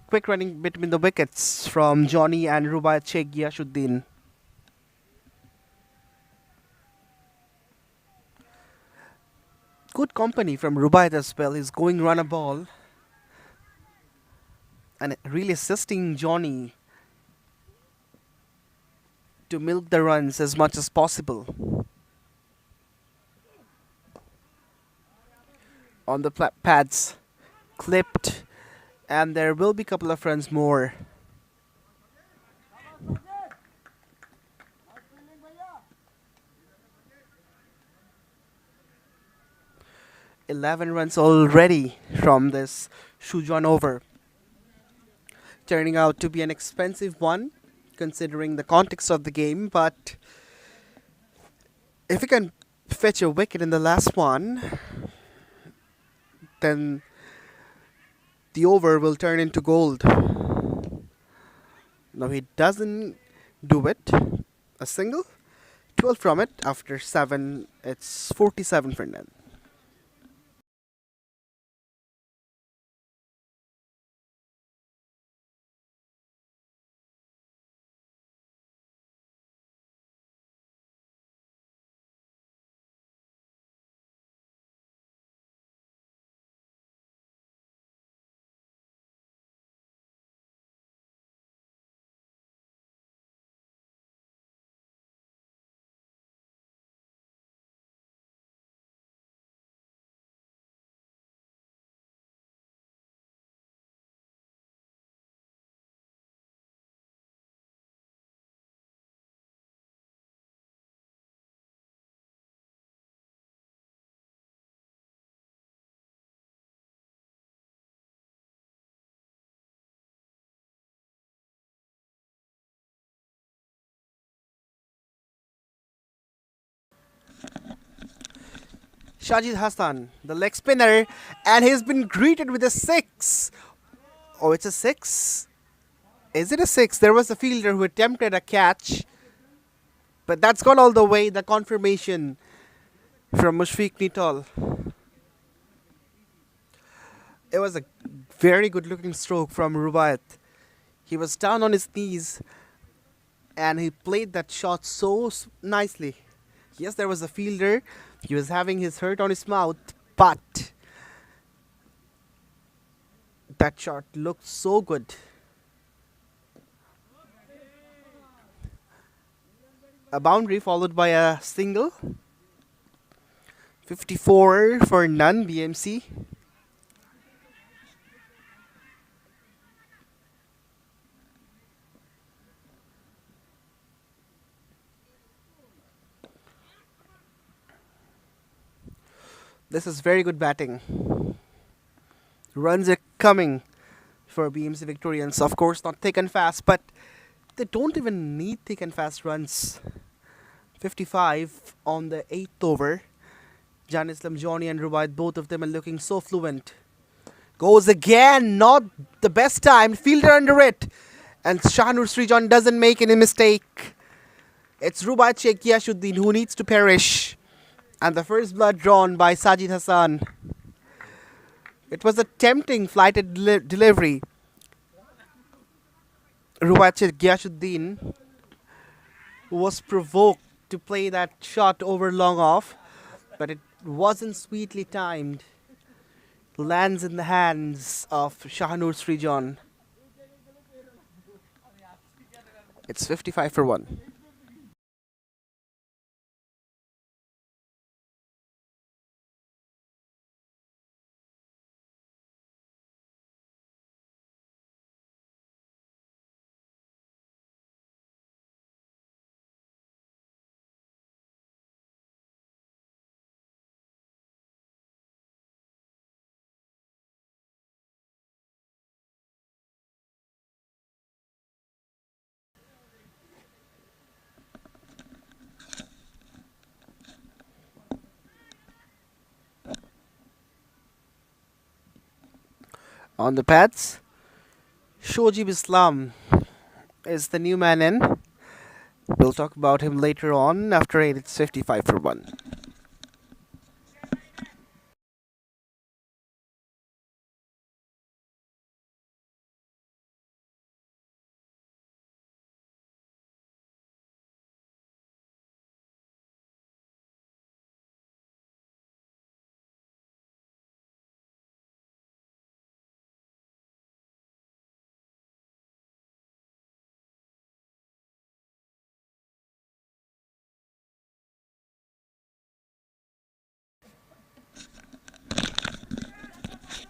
Quick running between the wickets from Johnny and Rubaiyat Sheikh Giyashuddin. Good company from Rubaiyat as well. He's going run a ball and really assisting Johnny to milk the runs as much as possible. On the pads, clipped, and there will be a couple of runs more. "11 runs already from this Shujuan over, turning out to be an expensive one considering the context of the game, but if we can fetch a wicket in the last one, then the over will turn into gold. Now he doesn't do it. A single, 12 from it. After 7, it's 47 for none. Shajid Hassan, the leg spinner, and he's been greeted with a 6. Oh, it's a 6. Is it a 6? There was a fielder who attempted a catch, but that's gone all the way. The confirmation from Mushfiq Nitol. It was a very good looking stroke from Rubaiyat. He was down on his knees and he played that shot so nicely. Yes, there was a fielder. He was having his hurt on his mouth, but that shot looked so good. A boundary followed by a single. 54 for none, BMC. This is very good batting. Runs are coming for BMC Victorians. Of course, not thick and fast, but they don't even need thick and fast runs. 55 on the 8th over. Jan Islam, Johnny and Rubaiyat, both of them are looking so fluent. Goes again, not the best time. Fielder under it. And Shahnur Srijan doesn't make any mistake. It's Rubaiyat Sheikh Giyashuddin who needs to perish. And the first blood drawn by Sajid Hassan. It was a tempting flighted delivery. Rubaiyat Sheikh Giyashuddin was provoked to play that shot over long off, but it wasn't sweetly timed. Lands in the hands of Shahnur Srijan. It's 55 for 1. On the pads, Shojib Islam is the new man in. We'll talk about him later on. After 8, it's 55 for 1.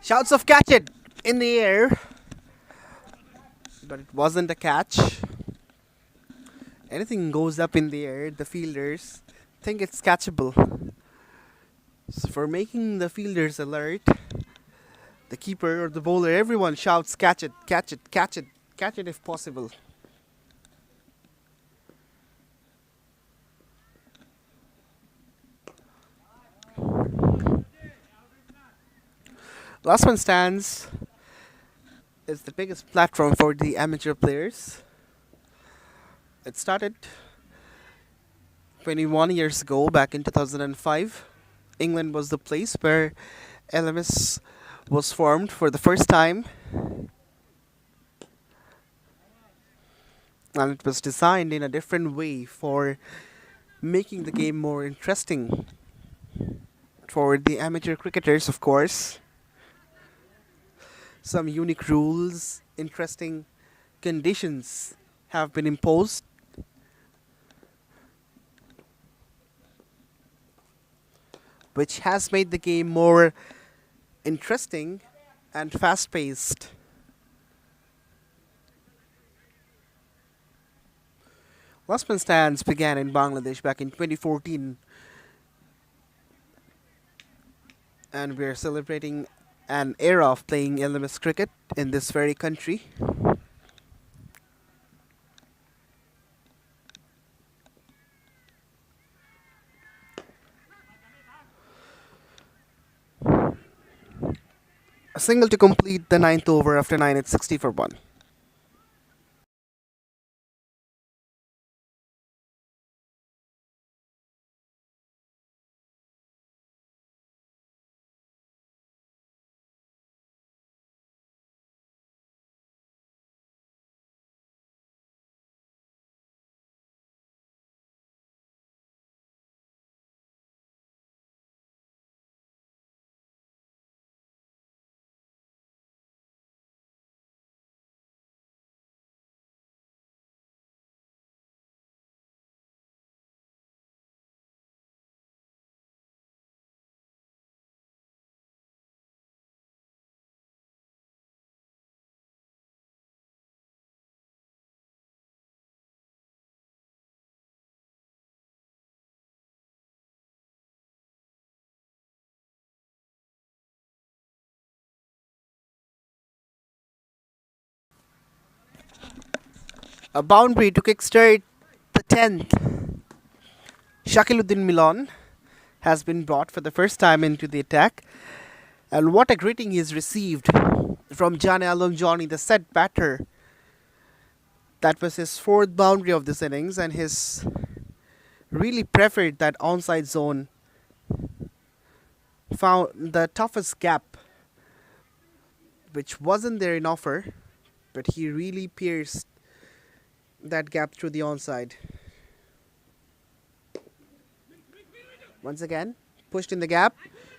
Shouts of catch it in the air, but it wasn't a catch. Anything goes up in the air, the fielders think it's catchable. So for making the fielders alert, the keeper or the bowler, everyone shouts catch it, catch it, catch it, catch it if possible. Last man stands is the biggest platform for the amateur players. It started 21 years ago, back in 2005. England was the place where LMS was formed for the first time, and it was designed in a different way for making the game more interesting for the amateur cricketers, of course. Some unique rules, interesting conditions have been imposed, which has made the game more interesting and fast-paced. Last man stands began in Bangladesh back in 2014, and we are celebrating an era of playing LMS cricket in this very country. A single to complete the ninth over. After 9, it's 60 for 1. A boundary to kickstart the 10th. Shakiluddin Milan has been brought for the first time into the attack, and what a greeting he's received from Jane Alam Johnny, the set batter. That was his fourth boundary of this innings, and he's really preferred that onside zone. Found the toughest gap, which wasn't there in offer, but he really pierced that gap through the onside. Once again, pushed in the gap.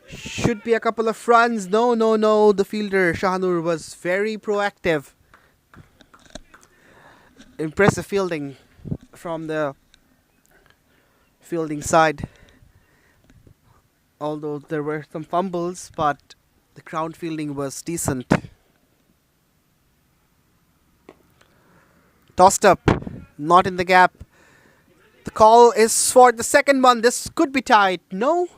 Should be a couple of runs. No, no, no. The fielder, Shahanur, was very proactive. Impressive fielding from the fielding side. Although there were some fumbles, but the ground fielding was decent. Tossed up, not in the gap. The call is for the second one. This could be tight. No.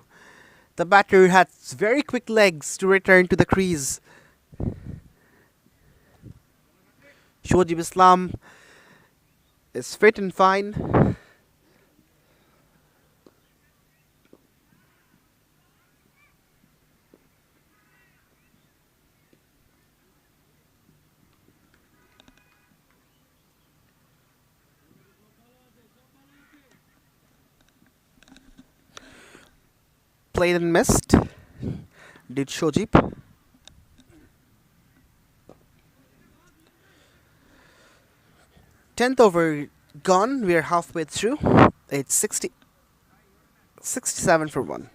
The batter has very quick legs to return to the crease. Shojib Islam is fit and fine. Played and missed. Did Shojip. 10th over gone. We're halfway through. It's 67 for 1.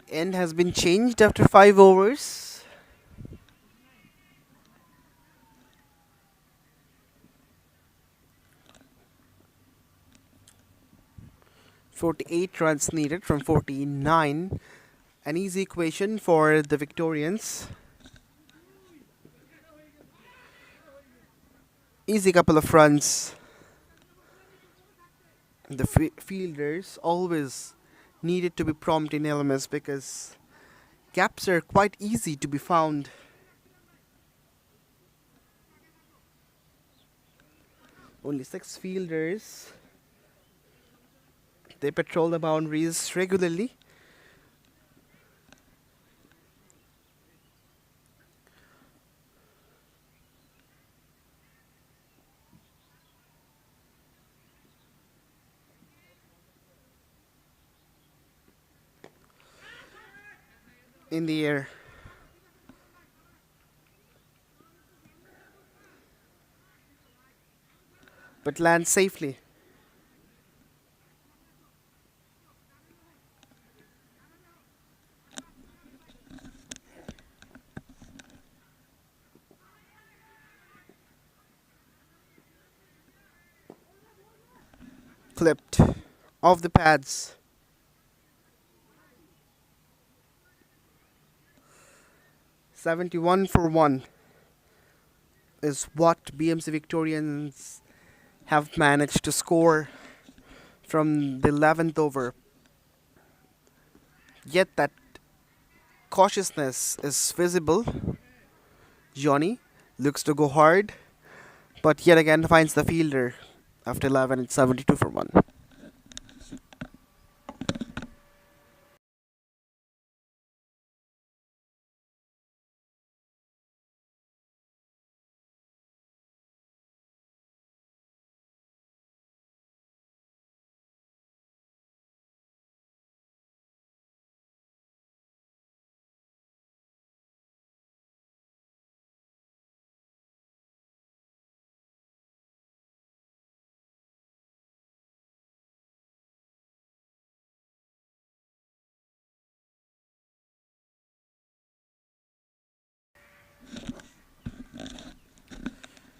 The end has been changed after 5 overs. .48 runs needed from 49. An easy equation for the Victorians. Easy couple of runs. The fielders always needed to be prompt in LMS because gaps are quite easy to be found. Only 6 fielders. They patrol the boundaries regularly. In the air. But land safely. Clipped off the pads. .71 for 1 is what BMC Victorians have managed to score from the 11th over. Yet that cautiousness is visible. Johnny looks to go hard, but yet again finds the fielder. After 11, it's 72 for 1.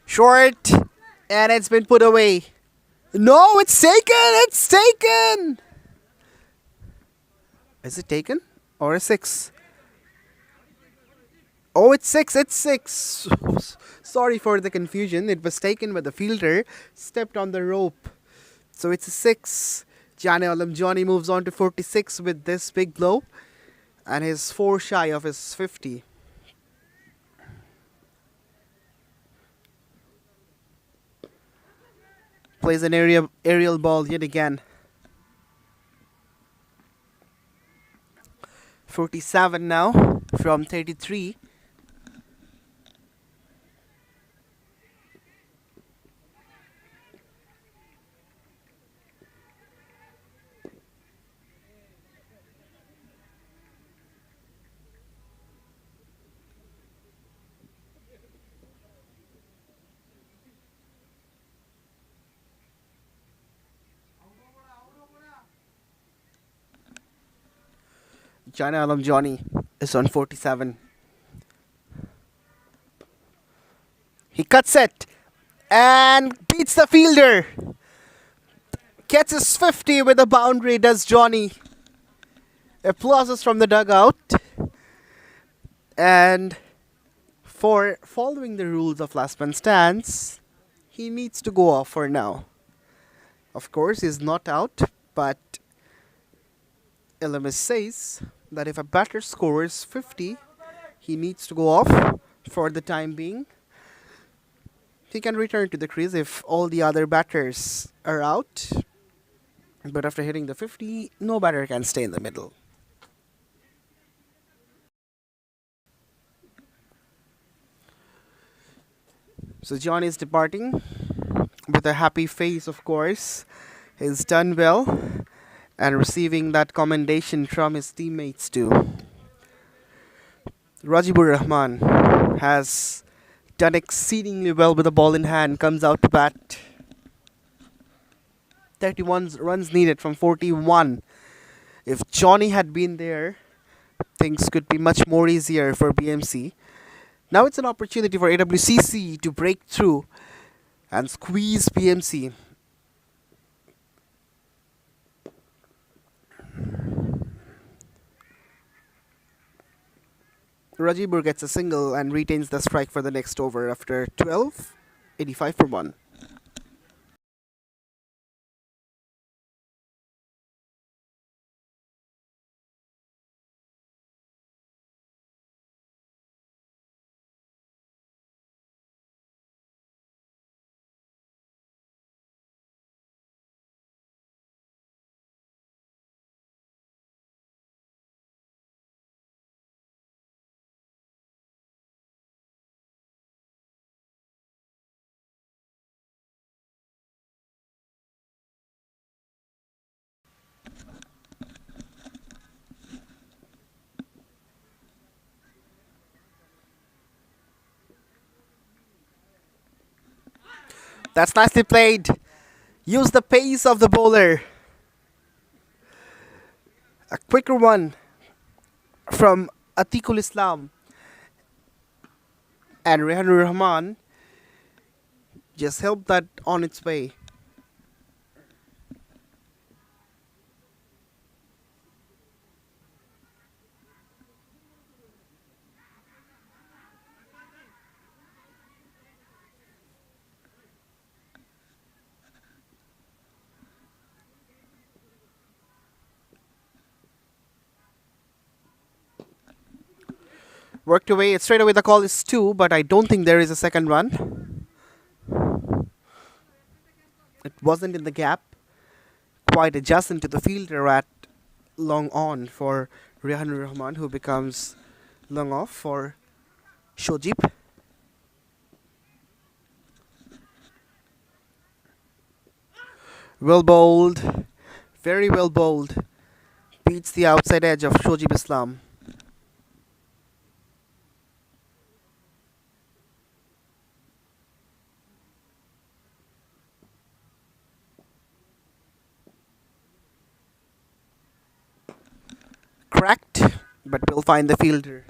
Short, and it's been put away. No, it's taken! It's taken! Is it taken? Or a 6? Oh, it's 6, it's 6! Sorry for the confusion. It was taken by the fielder, stepped on the rope. So it's a 6. Johnny moves on to 46 with this big blow. And he's 4 shy of his 50. Plays an aerial ball yet again. 47 now from 33. China Alam Johnny is on 47. He cuts it and beats the fielder. Gets his 50 with a boundary, does Johnny. Applauses from the dugout. And for following the rules of last man stands, he needs to go off for now. Of course, he's not out, but LMS says that if a batter scores 50, he needs to go off for the time being. He can return to the crease if all the other batters are out. But after hitting the 50, no batter can stay in the middle. So John is departing with a happy face, of course. He's done well and receiving that commendation from his teammates too. Rajibur Rahman has done exceedingly well with the ball in hand, comes out to bat. 31 runs needed from 41. If Johnny had been there, things could be much more easier for BMC. Now it's an opportunity for AWCC to break through and squeeze BMC. Rajibur gets a single and retains the strike for the next over after 12, 85 for 1. That's nicely played. Use the pace of the bowler. A quicker one from Atikul Islam. And Rehanur Rahman just helped that on its way. Worked away. Straight away the call is 2, but I don't think there is a second run. It wasn't in the gap. Quite adjacent to the fielder at long on for Rehanur Rahman, who becomes long off for Shojib. Well bowled. Very well bowled. Beats the outside edge of Shojib Islam. Cracked, but will find the fielder.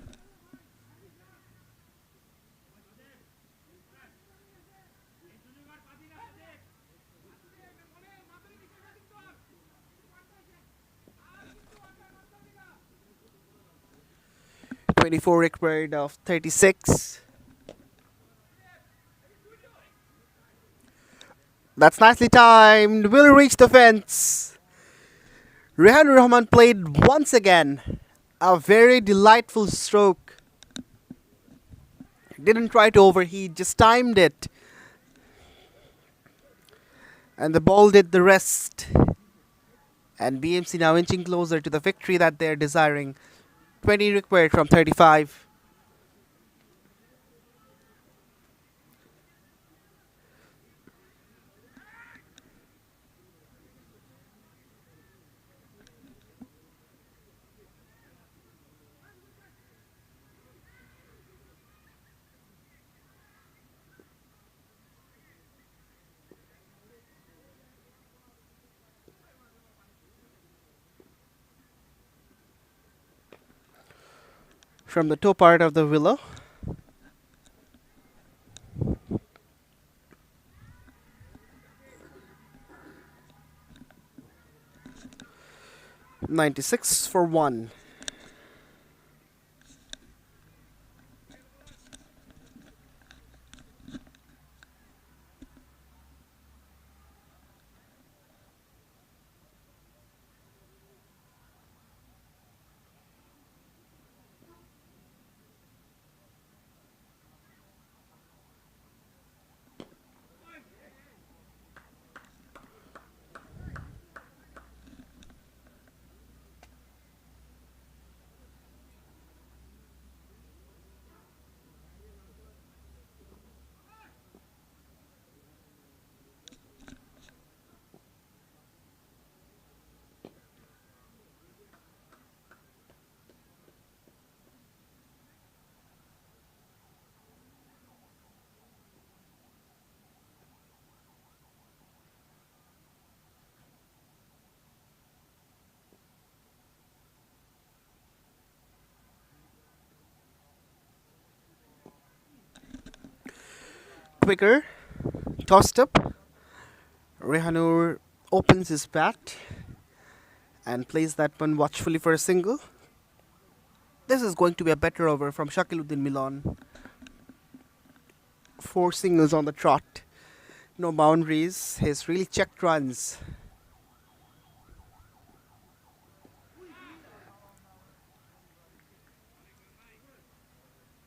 .24 required of 36. That's nicely timed. Will reach the fence. Rehanur Rahman played once again. A very delightful stroke. Didn't try to overheat, just timed it. And the ball did the rest. And BMC now inching closer to the victory that they're desiring. 20 required from 35. from the toe part of the willow. $96 for 1. Quicker, tossed up. Rehanur opens his bat and plays that one watchfully for a single. This is going to be a better over from Shakiluddin Milan. 4 singles on the trot. No boundaries. He's really checked runs.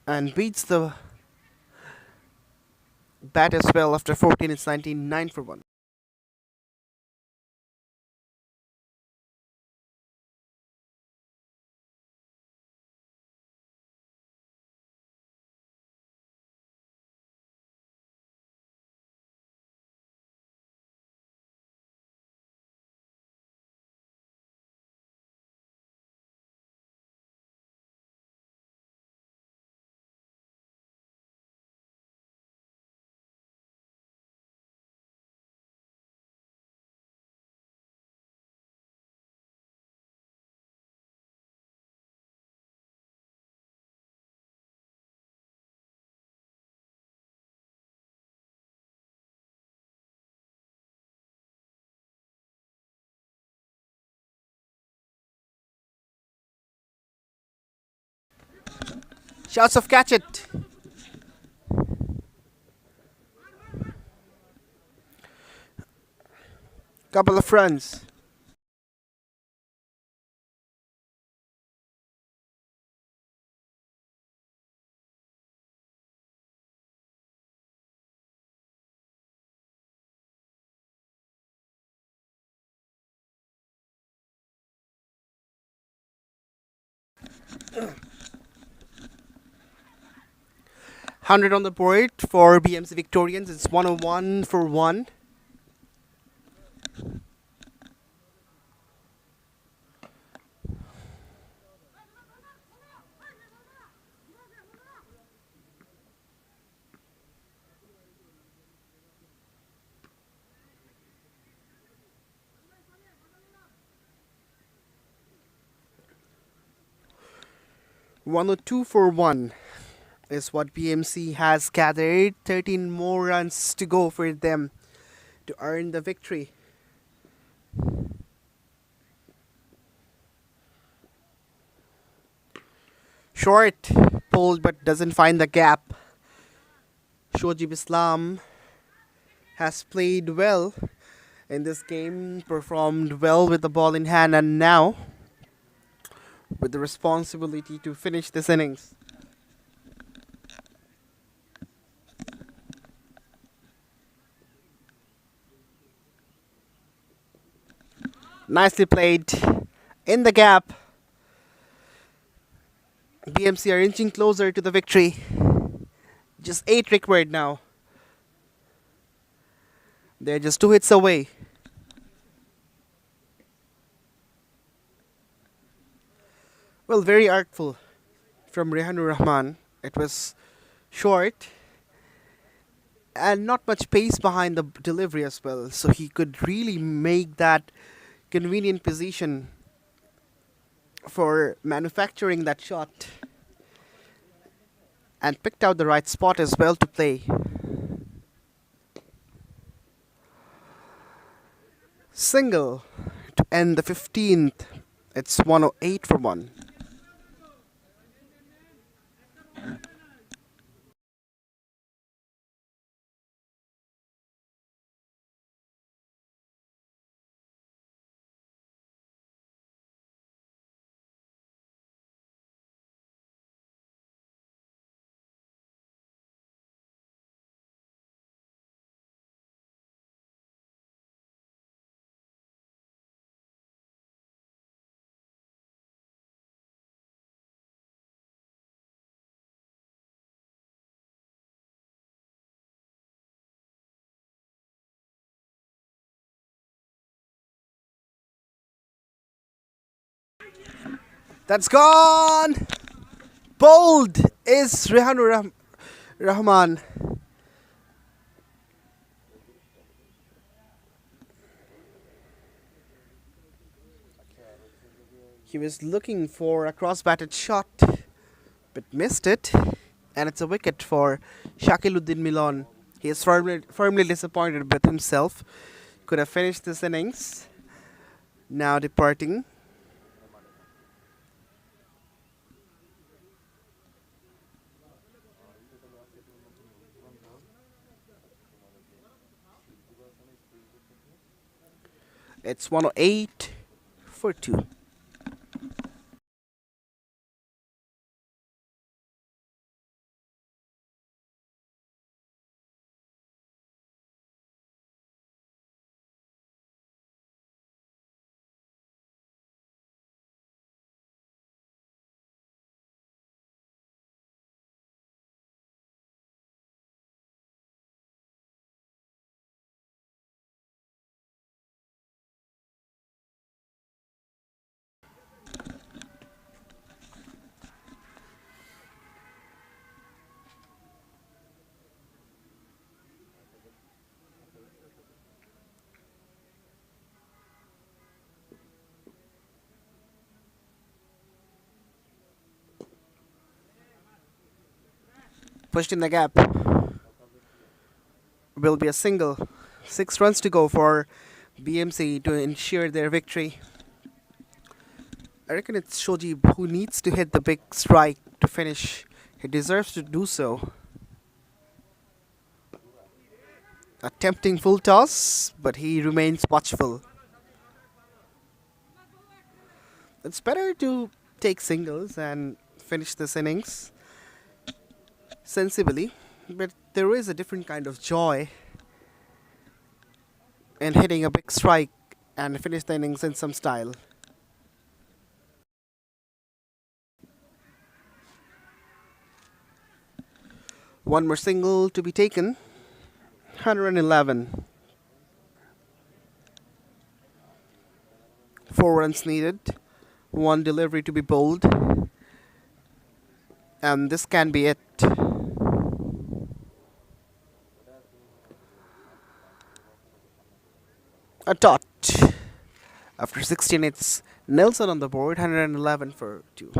And beats the bat as well after 14. It's 99 for 1. Shouts of catch it. Couple of runs. $100 on the board for BMC Victorians. It's 101 for 1. $102 for 1 is what BMC has gathered. 13 more runs to go for them to earn the victory. Short, pulled but doesn't find the gap. Shojib Islam has played well in this game, performed well with the ball in hand, and now with the responsibility to finish this innings. Nicely played in the gap. BMC are inching closer to the victory. Just 8 required now. They're just 2 hits away. Well, very artful from Rehanur Rahman. It was short and not much pace behind the delivery as well, so he could really make that convenient position for manufacturing that shot. and picked out the right spot as well to play. Single to end the 15th. It's 108 for 1. That's gone! Bowled is Rehanur Rahman. He was looking for a cross-batted shot, but missed it, and it's a wicket for Shakiluddin Milon. He is firmly disappointed with himself. Could have finished this innings. Now departing. It's 108 for 2. Pushed in the gap. Will be a single. 6 runs to go for BMC to ensure their victory. I reckon it's Shoji who needs to hit the big strike to finish. He deserves to do so. A tempting full toss, but he remains watchful. It's better to take singles and finish this innings sensibly, but there is a different kind of joy in hitting a big strike and finish the innings in some style. One more single to be taken. 111. 4 runs needed. 1 delivery to be bowled. And this can be it. A dot. After 16, it's Nelson on the board. 111 for 2.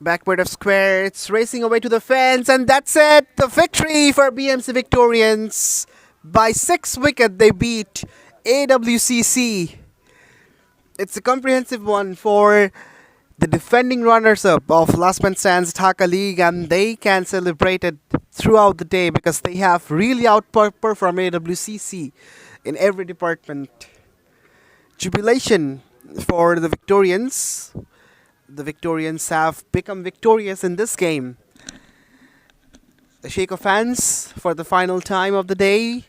Backward of square, it's racing away to the fence, and that's it! The victory for BMC Victorians. By 6 wickets, they beat AWCC. It's a comprehensive one for the defending runners-up of Last Man Stands Dhaka League, and they can celebrate it throughout the day because they have really outperformed AWCC in every department. Jubilation for the Victorians. the Victorians have become victorious in this game. A shake of hands for the final time of the day.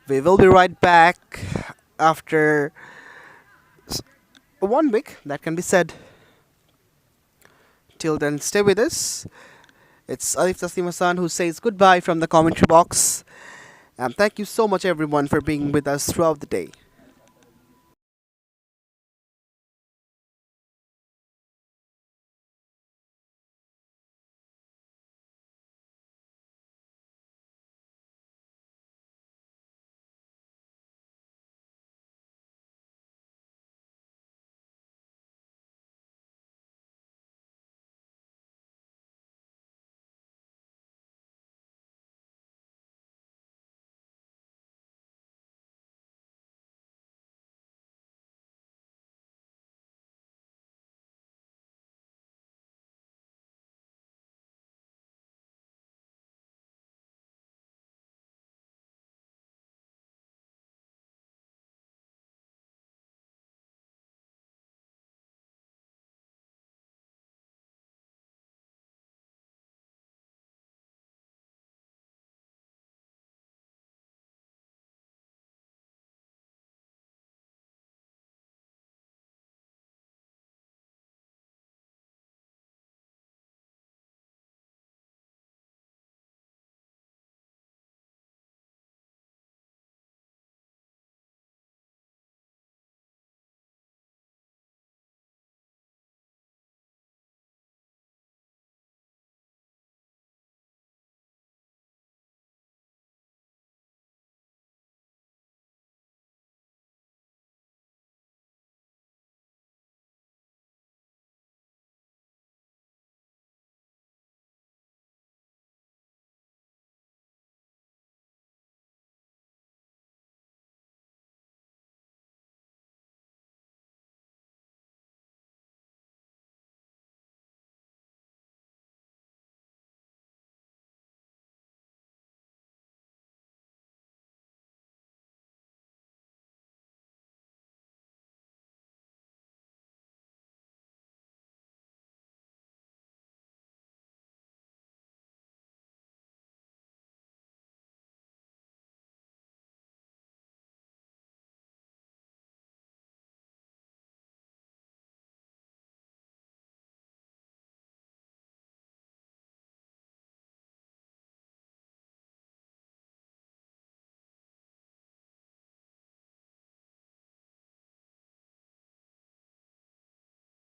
We will be right back after 1 week, that can be said. Till then, stay with us. It's Alif Taslim Hassan who says goodbye from the commentary box. And thank you so much, everyone, for being with us throughout the day.